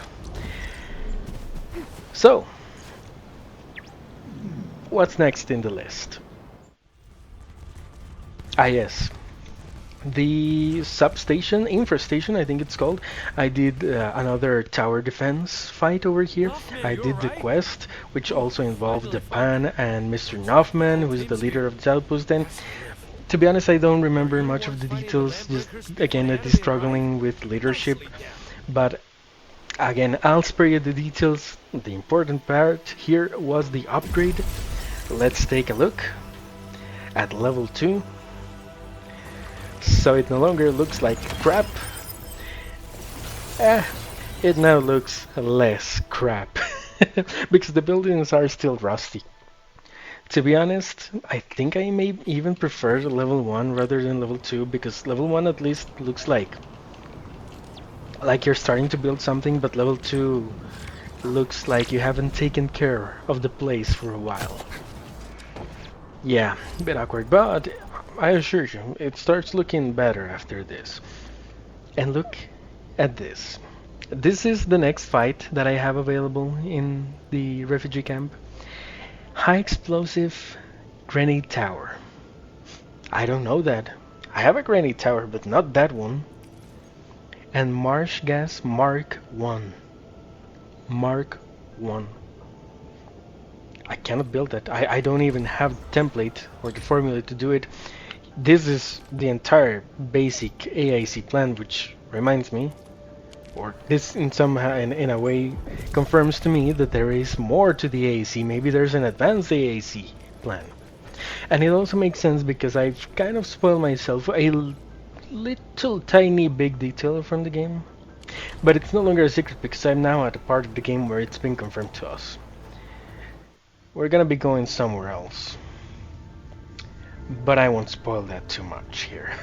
So, what's next in the list? Ah yes, the substation, infrastation I think it's called. I did another tower defense fight over here. I did the quest, which also involved the Pan and Mr. Knopfman, who is the leader of the outpost. And to be honest, I don't remember much of the details, just again I was struggling with leadership. But again, I'll spare you the details. The important part here was the upgrade. Let's take a look at level 2. So it no longer looks like crap. It now looks less crap. Because the buildings are still rusty. To be honest, I think I may even prefer level 1 rather than level 2, because level 1 at least looks like you're starting to build something, but level 2 looks like you haven't taken care of the place for a while. Yeah, a bit awkward, but I assure you, it starts looking better after this. And look at this. This is the next fight that I have available in the refugee camp. High explosive grenade tower. I don't know that. I have a grenade tower, but not that one. And marsh gas Mark 1. Mark 1. I cannot build that. I don't even have the template or the formula to do it. This is the entire basic AIC plan, which reminds me, or this in a way confirms to me that there is more to the AIC. Maybe there's an advanced AIC plan. And it also makes sense because I've kind of spoiled myself a little tiny big detail from the game, but it's no longer a secret because I'm now at a part of the game where it's been confirmed to us. We're gonna be going somewhere else, but I won't spoil that too much here.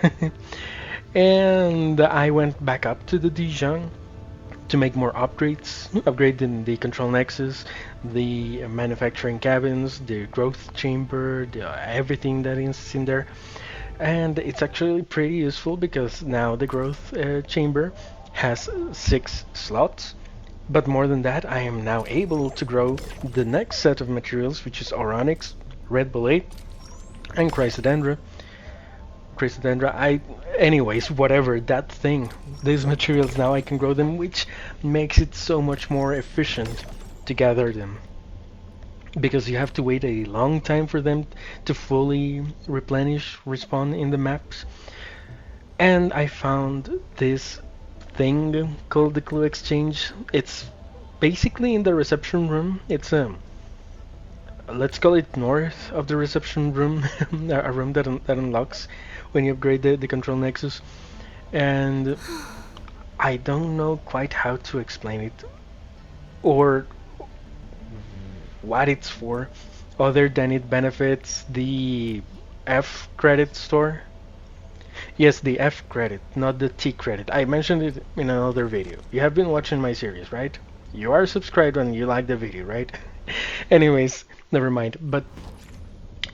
And I went back up to the Dijon to make more upgrades, upgrading the control nexus, the manufacturing cabins, the growth chamber, everything that is in there. And it's actually pretty useful because now the growth chamber has 6 slots, But more than that, I am now able to grow the next set of materials, which is Onyx, Red Bullet, and Chrysodendra. Anyways, whatever, that thing. These materials now I can grow them, which makes it so much more efficient to gather them. Because you have to wait a long time for them to fully respawn in the maps. And I found this thing called the Clue Exchange. It's basically in the reception room. It's let's call it north of the reception room, a room that unlocks when you upgrade the control nexus. And I don't know quite how to explain it or what it's for, other than it benefits the F credit store. Yes, the F credit, not the T credit. I mentioned it in another video. You have been watching my series, right? You are subscribed and you like the video, right? Anyways, never mind. But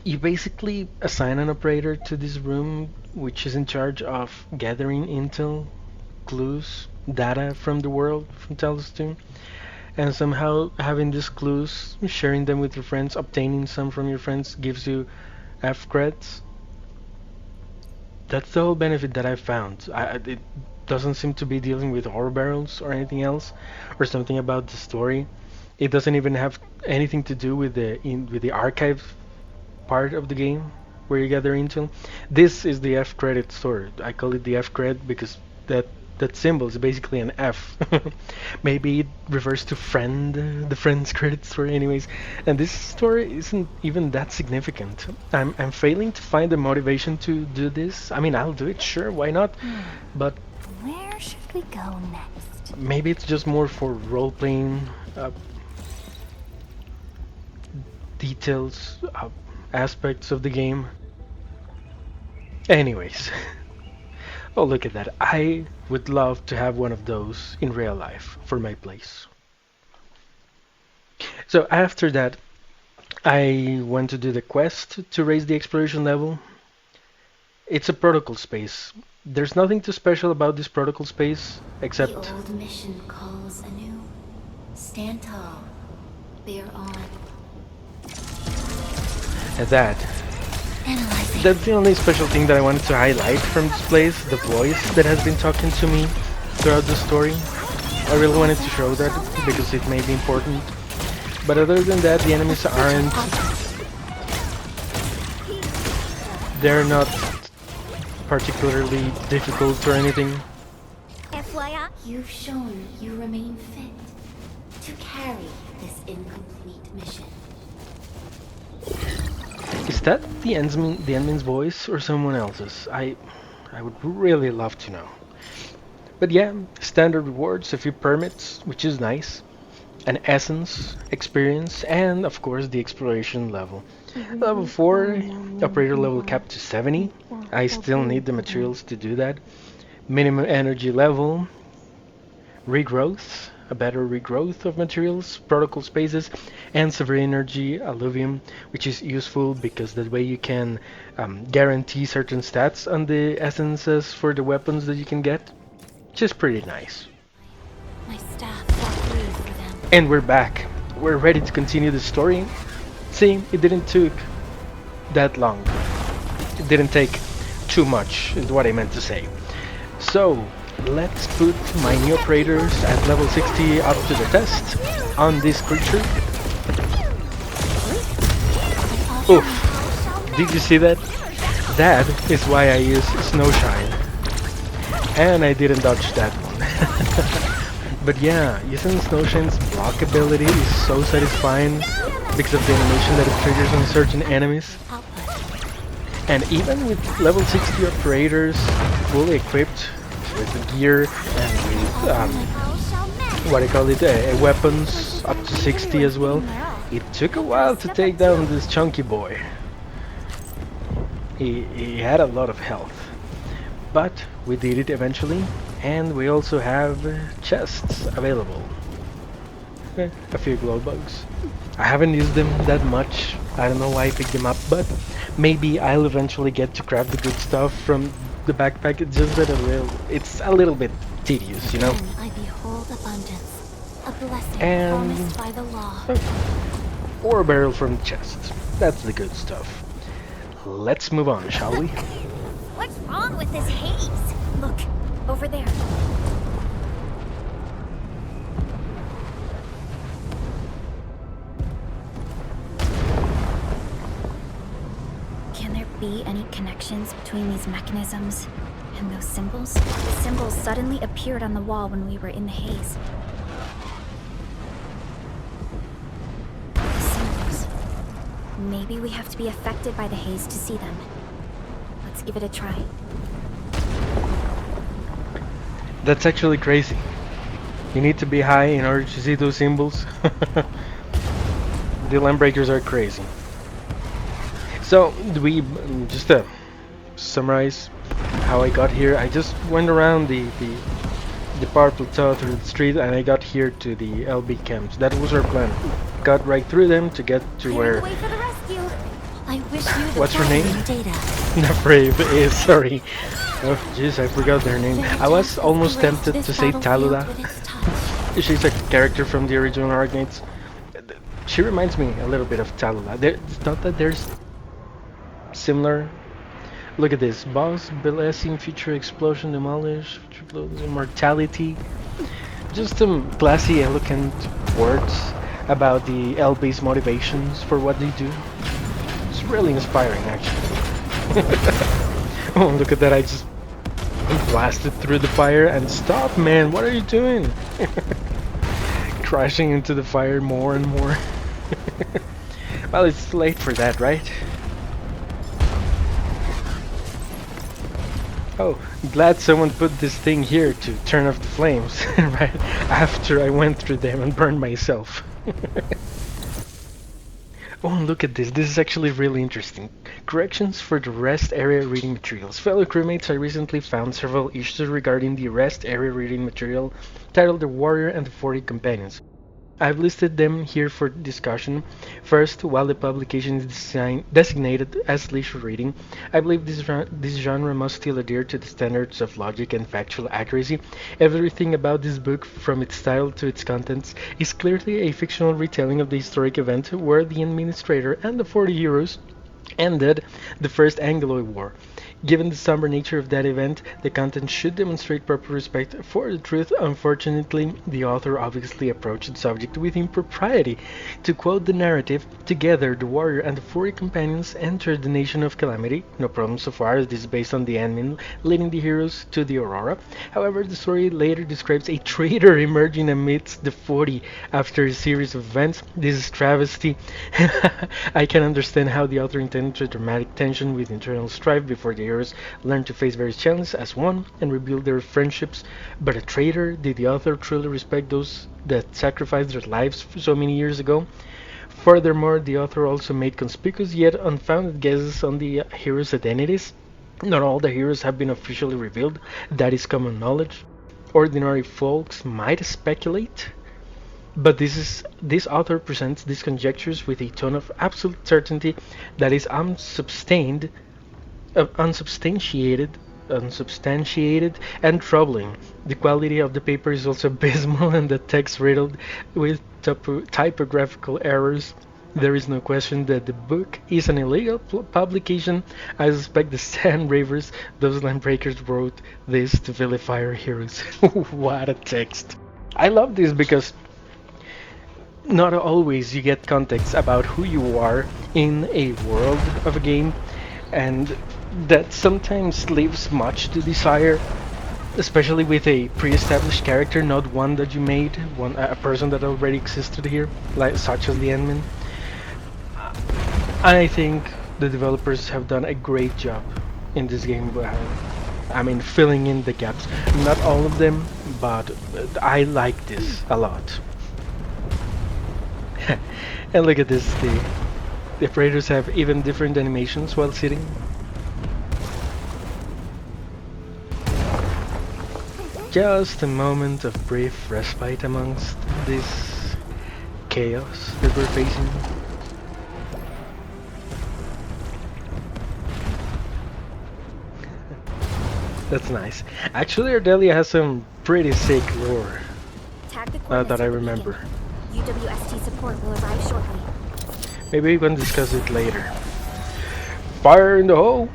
you basically assign an operator to this room, which is in charge of gathering intel, clues, data from the world, from Talos 2. And somehow having these clues, sharing them with your friends, obtaining some from your friends gives you F credits. That's the whole benefit that I found. It doesn't seem to be dealing with ore barrels or anything else, or something about the story. It doesn't even have anything to do with the archive part of the game where you gather intel. This is the F credit store. I call it the F credit because that symbol is basically an F. Maybe it refers to friend, the friend's credit store, anyways. And this story isn't even that significant. I'm failing to find the motivation to do this. I mean, I'll do it, sure, why not? But Where should we go next? maybe it's just more for role-playing details, aspects of the game. Anyways. Oh, look at that. I would love to have one of those in real life for my place. So after that, I went to do the quest to raise the exploration level. It's a protocol space. There's nothing too special about this protocol space, except The old mission calls anew. Stand tall. Bear on. that. Analyzing. That's the only special thing that I wanted to highlight from this place, the voice that has been talking to me throughout the story. I really wanted to show that because it may be important. But other than that, the enemies aren't... They're not particularly difficult or anything. FYI, You've shown you remain fit to carry this incomplete mission. Is that the admin's voice or someone else's? I would really love to know. But yeah, standard rewards, a few permits, which is nice, an essence, experience, and of course the exploration level. Level 4, operator level capped to 70. I still need the materials to do that. Minimum energy level, regrowth, a better regrowth of materials, protocol spaces, and severe energy alluvium, which is useful because that way you can guarantee certain stats on the essences for the weapons that you can get, which is pretty nice. My staff fought through for them. And we're back. We're ready to continue the story. See, it didn't take that long. It didn't take too much, is what I meant to say. So, let's put my new operators at level 60 up to the test on this creature. Oof. Did you see that? That is why I use Snowshine. And I didn't dodge that one. But yeah, using Snowshine's block ability is so satisfying because of the animation that it triggers on certain enemies. And even with level 60 operators fully equipped with the gear and with weapons up to 60 as well, it took a while to take down this chunky boy. He had a lot of health, but we did it eventually, and we also have chests available. A few glow bugs. I haven't used them that much. I don't know why I picked them up, but maybe I'll eventually get to craft the good stuff from the backpack. It's just that it's a little bit tedious, you know. I behold abundance. A blessing And promised by the law. or a barrel from the chest. That's the good stuff. Let's move on, shall we? What's wrong with this haze? Look, over there. Can there be any connections between these mechanisms and those symbols? The symbols suddenly appeared on the wall when we were in the haze. The symbols. Maybe we have to be affected by the haze to see them. Let's give it a try. That's actually crazy. You need to be high in order to see those symbols. The land breakers are crazy. So, just to summarize how I got here, I just went around the power plateau through the street, and I got here to the LB camps. That was our plan. Got right through them to get to where... Wait for the rescue. I wish you the What's her name? following data. Not Brave is, sorry. Oh jeez, I forgot their name. I was almost tempted to say Talula. She's a character from the original Arknights. She reminds me a little bit of Talula. It's not that there's similar. Look at this. Boss, blessing, future explosion, demolish, future immortality. Just some classy, elegant words about the LB's motivations for what they do. It's really inspiring, actually. Oh, look at that. I just blasted through the fire and stop, man. What are you doing? Crashing into the fire more and more. Well, it's late for that, right? Oh, glad someone put this thing here to turn off the flames, right after I went through them and burned myself. Oh, and look at this. This is actually really interesting. Corrections for the rest area reading materials. Fellow crewmates, I recently found several issues regarding the rest area reading material titled The Warrior and the 40 Companions. I've listed them here for discussion. First, while the publication is designated as leisure reading, I believe this genre must still adhere to the standards of logic and factual accuracy. Everything about this book, from its title to its contents, is clearly a fictional retelling of the historic event where the Administrator and the 40 heroes ended the First Anglo War. Given the somber nature of that event, the content should demonstrate proper respect for the truth. Unfortunately, the author obviously approached the subject with impropriety. To quote the narrative, together the warrior and the 40 companions entered the Nation of Calamity. No problem so far, as this is based on the admin leading the heroes to the Aurora. However, the story later describes a traitor emerging amidst the 40 after a series of events. This is travesty. I can understand how the author intended a dramatic tension with internal strife before the heroes learn to face various challenges as one and rebuild their friendships. But a traitor? Did the author truly respect those that sacrificed their lives so many years ago? Furthermore, the author also made conspicuous yet unfounded guesses on the heroes' identities. Not all the heroes have been officially revealed. That is common knowledge. Ordinary folks might speculate, but this author presents these conjectures with a tone of absolute certainty that is unsubstantiated and troubling. The quality of the paper is also abysmal, and the text riddled with typographical errors. There is no question that the book is an illegal publication. I suspect the Sand Ravers, those landbreakers, wrote this to vilify our heroes. What a text. I love this because not always you get context about who you are in a world of a game, and that sometimes leaves much to desire, especially with a pre-established character, not one that you made, a person that already existed here, like such as the admin. I think the developers have done a great job in this game. I mean, filling in the gaps. Not all of them, but I like this a lot. And look at this, the operators have even different animations while sitting. Just a moment of brief respite amongst this chaos that we're facing. That's nice. Actually, Ardelia has some pretty sick lore. Tactical that I remember. UWST support will arrive shortly. Maybe we can discuss it later. Fire in the hole!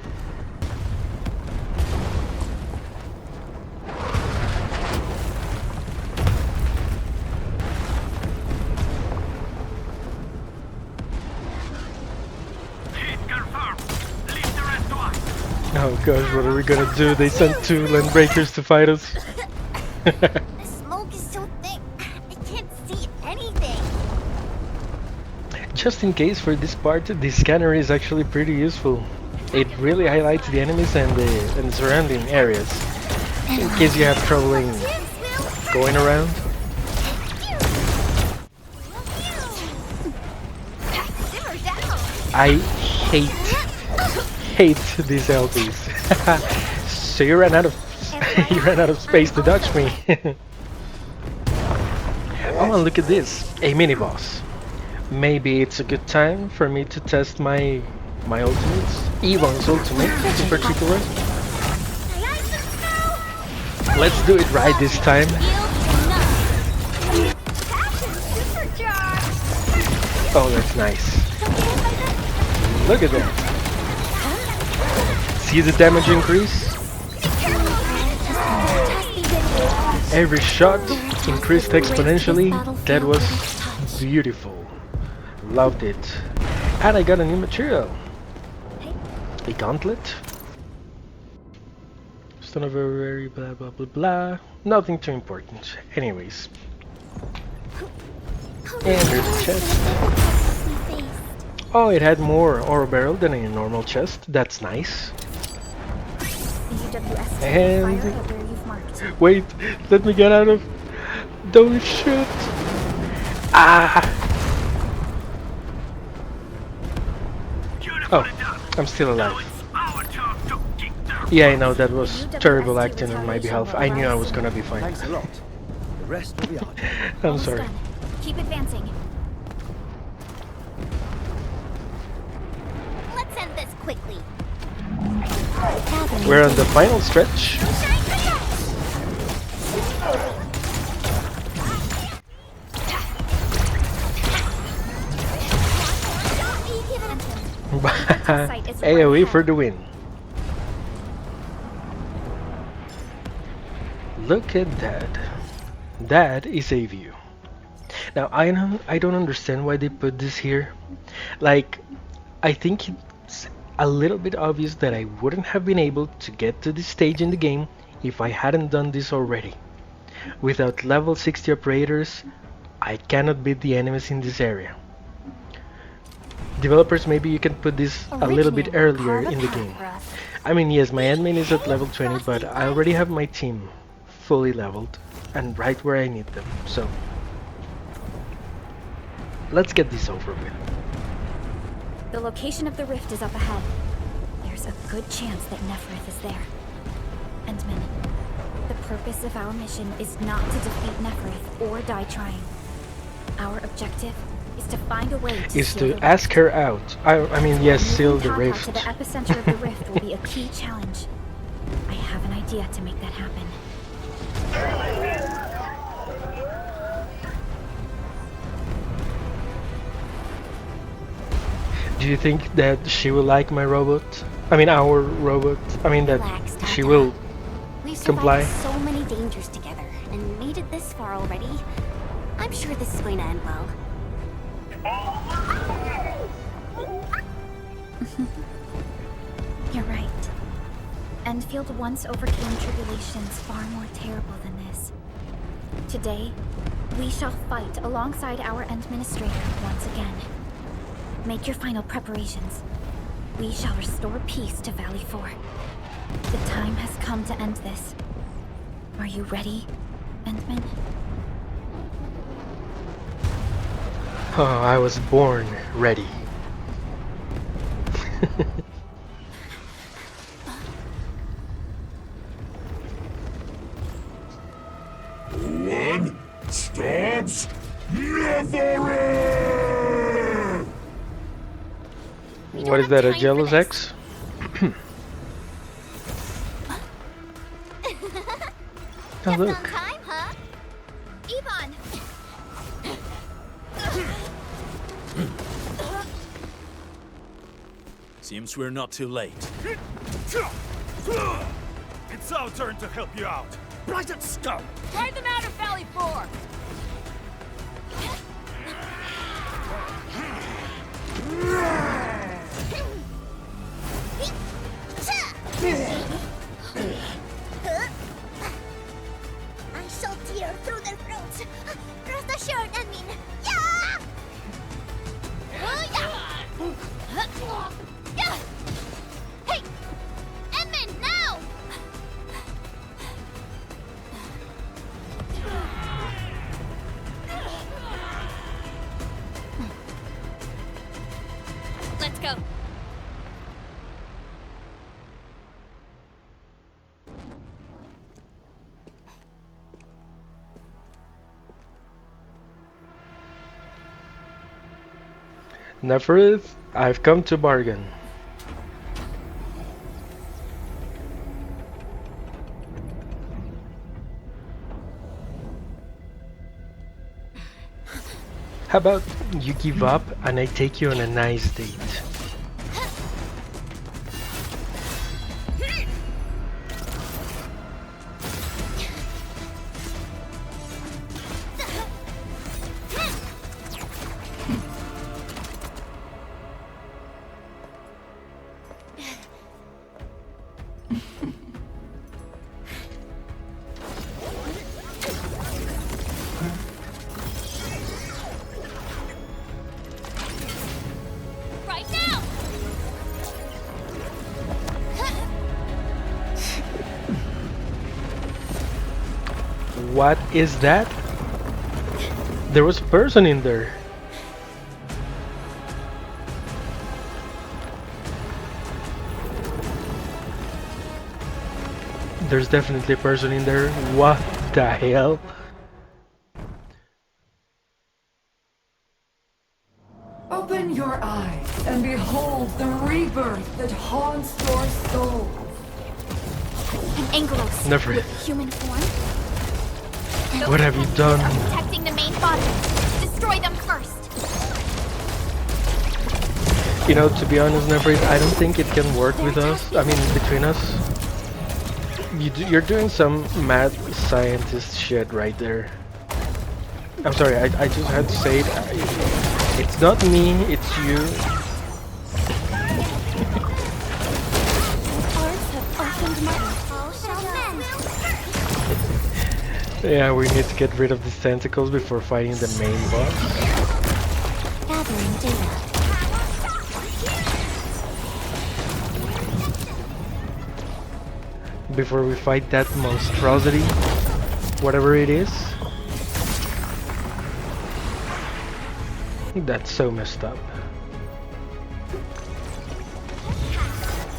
Oh gosh, what are we gonna do? They sent 2 land breakers to fight us. The smoke is so thick, I can't see anything. Just in case for this part, the scanner is actually pretty useful. It really highlights the enemies and the surrounding areas. In case you have trouble in going around. Simmer down. I hate these LBs. So you ran out of space to dodge me. Oh, and look at this, a mini boss. Maybe it's a good time for me to test my ultimates, Evon's ultimate in particular. Let's do it right this time. Oh, that's nice. Look at that. See the damage increase? Every shot increased exponentially. That was beautiful. Loved it. And I got a new material. A gauntlet. Stone of a very blah blah blah blah. Nothing too important. Anyways. And there's a chest. Oh, it had more ore barrel than a normal chest. That's nice. And wait, let me get out of. Don't shoot. Ah. Oh, I'm still alive. Yeah, I know that was terrible acting on my behalf. I knew I was gonna be fine. Thanks a lot. The rest will be on. I'm sorry. Keep advancing. Let's end this quickly. We're on the final stretch. AoE for the win. Look at that. That is a view. Now I don't understand why they put this here. Like, I think it's a little bit obvious that I wouldn't have been able to get to this stage in the game if I hadn't done this already. Without level 60 operators, I cannot beat the enemies in this area. Developers, maybe you can put this a little bit earlier in the game. I mean, yes, my admin is at level 20, but I already have my team fully leveled and right where I need them, so let's get this over with. The location of the rift is up ahead. There's a good chance that Neferith is there. Endman, the purpose of our mission is not to defeat Neferith or die trying. Our objective is to find a way to ask her out. I mean, yes, seal the rift. To the epicenter of the rift will be a key challenge. I have an idea to make that happen. Do you think that she will like my robot? I mean, our robot. I mean, that she will comply. We've survived so many dangers together and made it this far already. I'm sure this is going to end well. You're right. Endfield once overcame tribulations far more terrible than this. Today, we shall fight alongside our Administrator once again. Make your final preparations. We shall restore peace to Valley 4. The time has come to end this. Are you ready, Endman? Oh, I was born ready. One stops never. What is that, a jealous ex? Oh, look. Time, huh? Yvonne, Seems we're not too late. It's our turn to help you out. Blighted scum! Drive them out of Valley 4! I shall tear through their throats. Rest assured, Enmin. Yeah! Yeah! Hey! Enmin, now! Let's go. Neferith, I've come to bargain. How about you give up and I take you on a nice date? Right now! What is that? There was a person in there. There's definitely a person in there. What the hell? Open your eyes and behold the rebirth that haunts your soul. An Angelos Never. with human form? What have you done? Protecting the main body. Destroy them first. You know, to be honest, Never, I don't think it can work with us. I mean, between us. You're doing some mad scientist shit right there. I'm sorry, I just had to say it. It's not me, it's you. Yeah, we need to get rid of these tentacles before fighting the main boss. Gathering data. Before we fight that monstrosity, whatever it is. That's so messed up.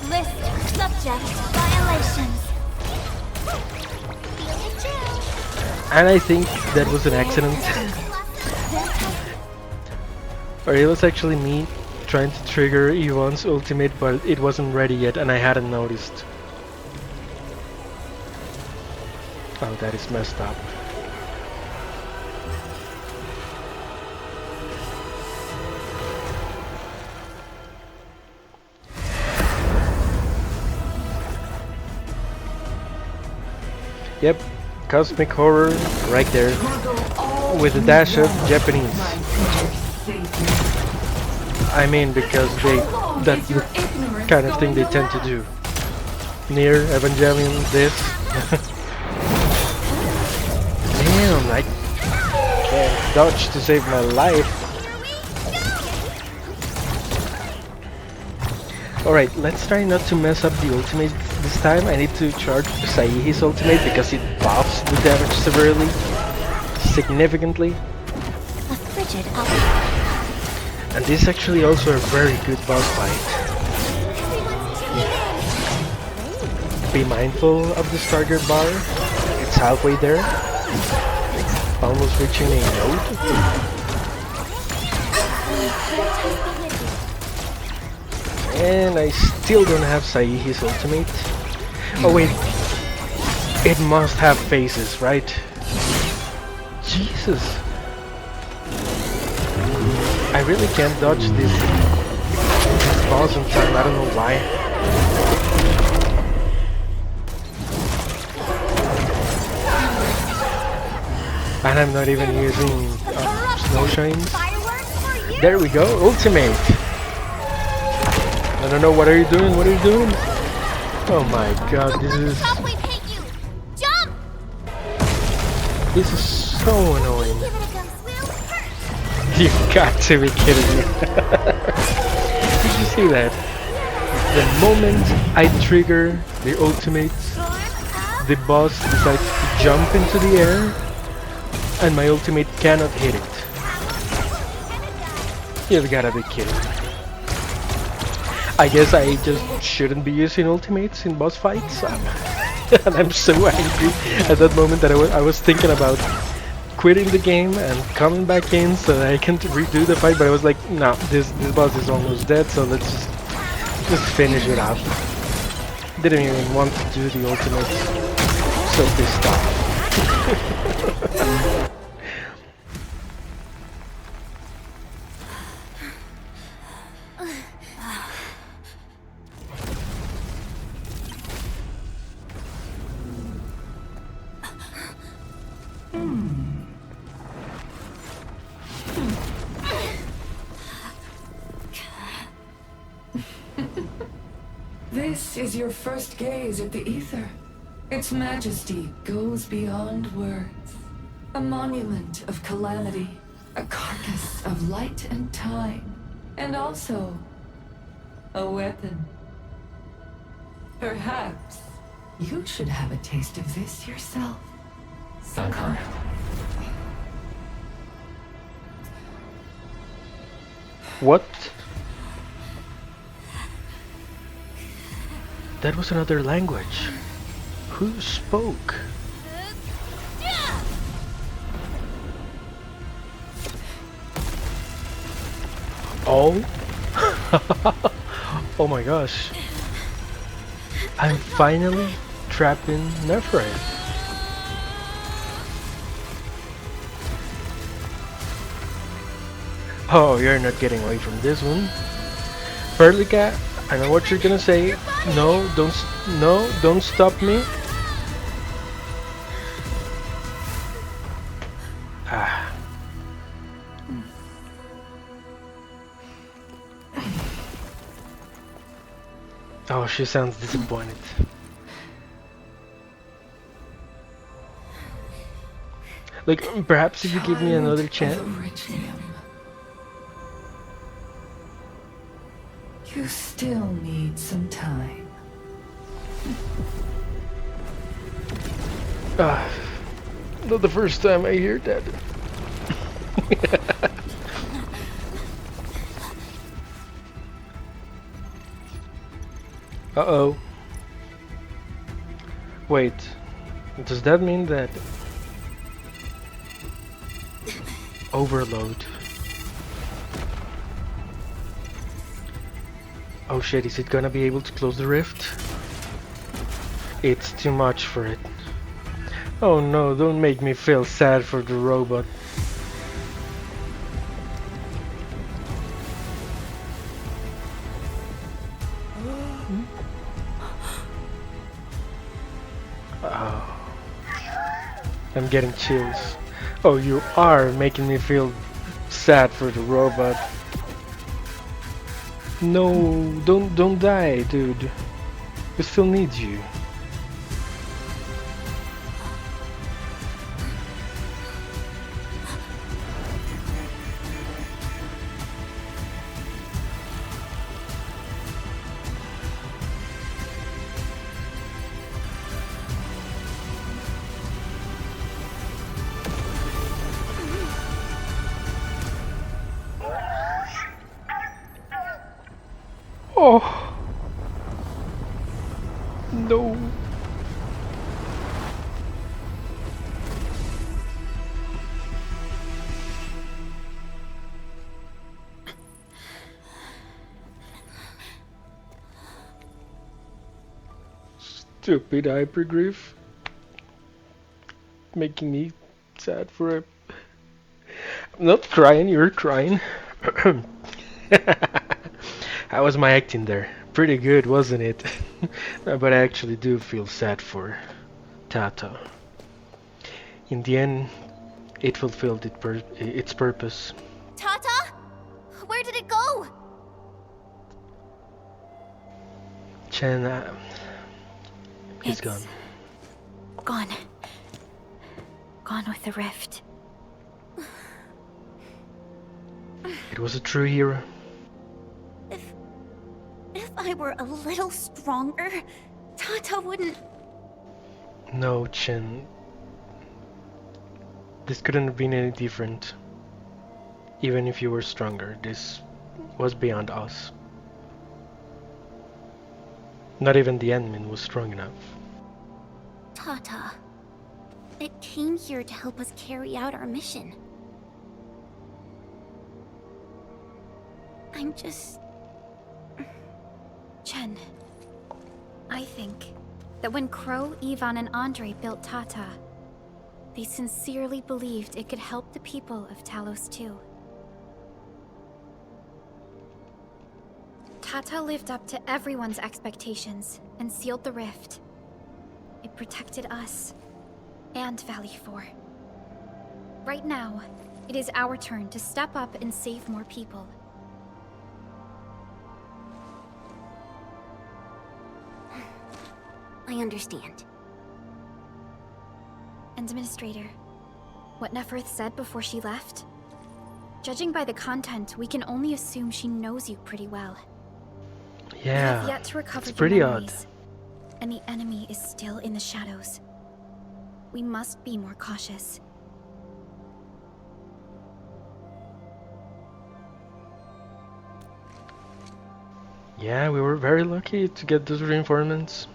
List subject violations. And I think that was an accident. Or it was actually me trying to trigger Yvonne's ultimate, but it wasn't ready yet and I hadn't noticed. Oh, that is messed up. Yep, cosmic horror right there, with a dash of Japanese. I mean, because that's the kind of thing they tend to do. Near Evangelion, this. Damn, I can't dodge to save my life. Alright, let's try not to mess up the ultimate this time. I need to charge Saihi's ultimate because it buffs the damage severely, significantly. A frigid And this is actually also a very good boss fight. Be mindful of the starter bar. It's halfway there. Almost reaching a node. And I still don't have Saihi's ultimate. Oh wait, it must have phases, right? Jesus. I really can't dodge this. boss on time. I don't know why. And I'm not even using snow shines. There we go, ultimate. I don't know, what are you doing? What are you doing? Oh my god, this is so annoying. You've got to be kidding me. Did you see that? The moment I trigger the ultimate, the boss decides to jump into the air and my ultimate cannot hit it. You've gotta be kidding me. I guess I just shouldn't be using ultimates in boss fights. And I'm so angry at that moment that I was thinking about quitting the game and coming back in so that I can redo the fight, but I was like, no, this boss is almost dead, so let's just finish it off. Didn't even want to do the ultimate. So pissed off. This is your first gaze at the ether. Its majesty goes beyond words. A monument of calamity, a carcass of light and time, and also a weapon. Perhaps you should have a taste of this yourself, Sakar. What? That was another language. Who spoke? Oh? Oh my gosh. I'm finally trapping Nephrite. Oh, you're not getting away from this one. Perlica, I know what you're gonna say. No, don't stop me. Ah. Oh, she sounds disappointed. Like, perhaps if you give me another chance. You still need some time. Not the first time I hear that. Uh-oh. Wait, does that mean that overload? Oh shit, is it gonna be able to close the rift? It's too much for it. Oh no, don't make me feel sad for the robot. Oh. I'm getting chills. Oh, you are making me feel sad for the robot. No, don't die, dude. We still need you. Oh no. Stupid hypergriff. Making me sad for a... I'm not crying, you're crying. How was my acting there? Pretty good, wasn't it? But I actually do feel sad for Tata. In the end, it fulfilled its purpose. Tata? Where did it go? Chen, he's It's gone. Gone. Gone with the rift. It was a true hero. If I were a little stronger, Tata wouldn't... No, Chen. This couldn't have been any different. Even if you were stronger, this was beyond us. Not even the Endman was strong enough. Tata. It came here to help us carry out our mission. I'm just... Chen, I think that when Crow, Ivan, and Andre built Tata, they sincerely believed it could help the people of Talos too. Tata lived up to everyone's expectations and sealed the rift. It protected us and Valley 4. Right now, it is our turn to step up and save more people. I understand. Administrator, what Neferth said before she left? Judging by the content, we can only assume she knows you pretty well. We have yet to recover it's your pretty odd. memories, and the enemy is still in the shadows. We must be more cautious. Yeah, we were very lucky to get those reinforcements.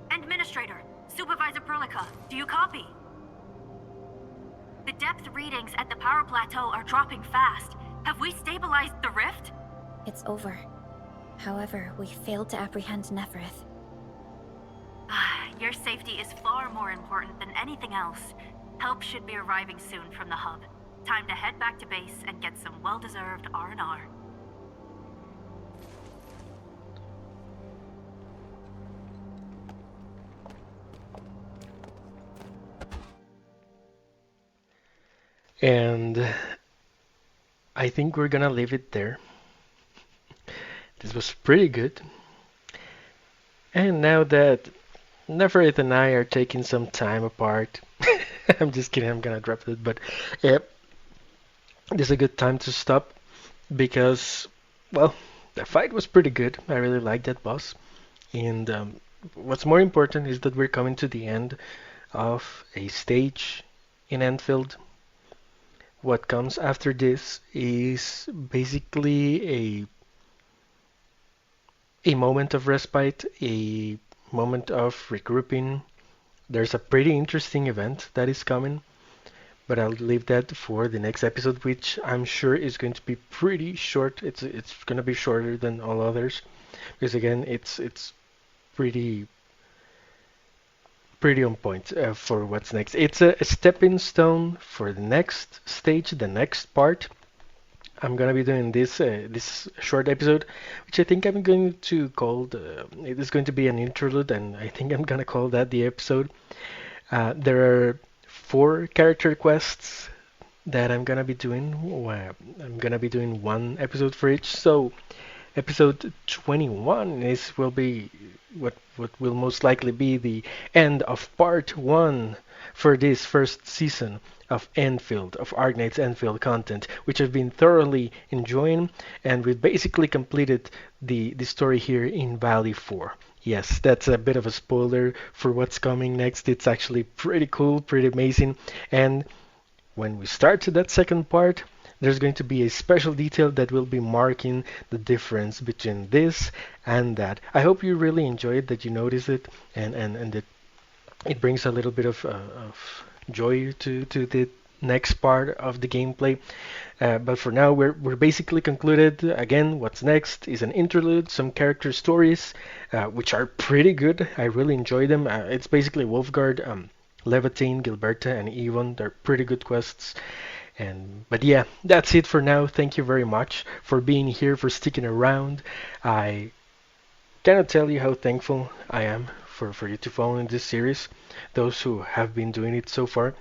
Administrator, Supervisor Perlica, do you copy? The depth readings at the power plateau are dropping fast. Have we stabilized the rift? It's over. However, we failed to apprehend Neferth. Your safety is far more important than anything else. Help should be arriving soon from the hub. Time to head back to base and get some well-deserved R&R. And I think we're gonna leave it there. This was pretty good. And now that Neferth and I are taking some time apart, I'm just kidding, I'm gonna drop it, but yeah, this is a good time to stop because, well, the fight was pretty good. I really liked that boss. And what's more important is that we're coming to the end of a stage in Enfield. What comes after this is basically a moment of respite, a moment of regrouping. There's a pretty interesting event that is coming, but I'll leave that for the next episode, which I'm sure is going to be pretty short. It's going to be shorter than all others because again, it's pretty on point for what's next. It's a stepping stone for the next stage, the next part. I'm gonna be doing this this short episode, which I think I'm going to call it is going to be an interlude, and I think I'm gonna call that the episode. There are 4 character quests that I'm gonna be doing. I'm gonna be doing 1 episode for each. So episode 21 will be what will most likely be the end of part 1 for this first season of Enfield, of Arknights Endfield content, which I've been thoroughly enjoying, and we've basically completed the story here in Valley 4. Yes, that's a bit of a spoiler for what's coming next. It's actually pretty cool, pretty amazing, and when we start to that second part, there's going to be a special detail that will be marking the difference between this and that. I hope you really enjoyed, that you notice it, and that it brings a little bit of joy to the next part of the gameplay. But for now, we're basically concluded. Again, what's next is an interlude, some character stories, which are pretty good. I really enjoy them. It's basically Wolfguard, Levitine, Gilberta, and Yvonne. They're pretty good quests. But yeah, that's it for now. Thank you very much for being here, for sticking around. I cannot tell you how thankful I am for you to follow in this series, those who have been doing it so far.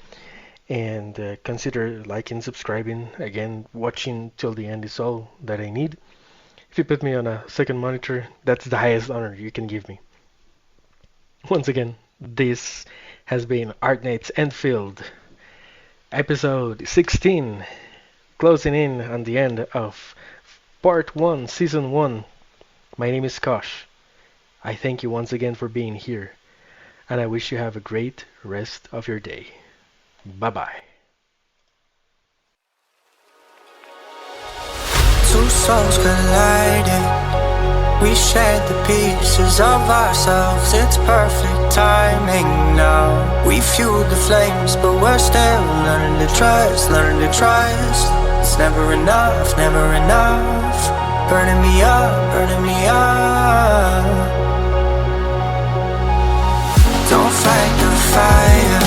And consider liking, subscribing. Again, watching till the end is all that I need. If you put me on a second monitor, that's the highest honor you can give me. Once again, this has been Arknights Endfield, episode 16, closing in on the end of part 1, season 1. My name is Koshxs. I thank you once again for being here, and I wish you have a great rest of your day. Bye-bye. Two souls colliding. We shared the pieces of ourselves. It's perfect timing now. We fueled the flames, but we're still learning to trust, learning to trust. It's never enough, never enough. Burning me up, burning me up. Don't fight the fire.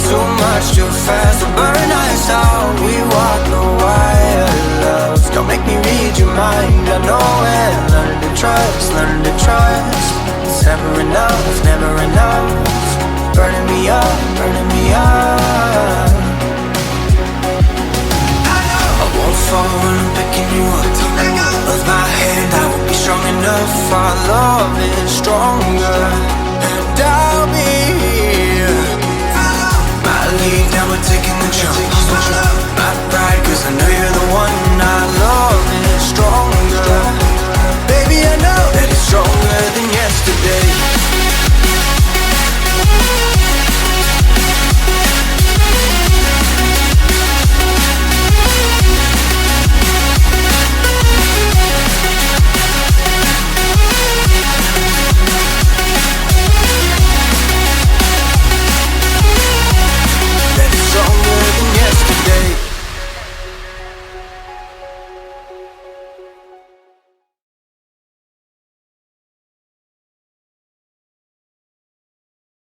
Too much, too fast to burn us out. We walk the wire, love. Don't make me read your mind. I know it. Learn to trust, learn to trust. It's never enough, never enough. Burning me up, burning me up. I won't fall when I'm picking you up. Of my hand, I won't be strong enough. Our love is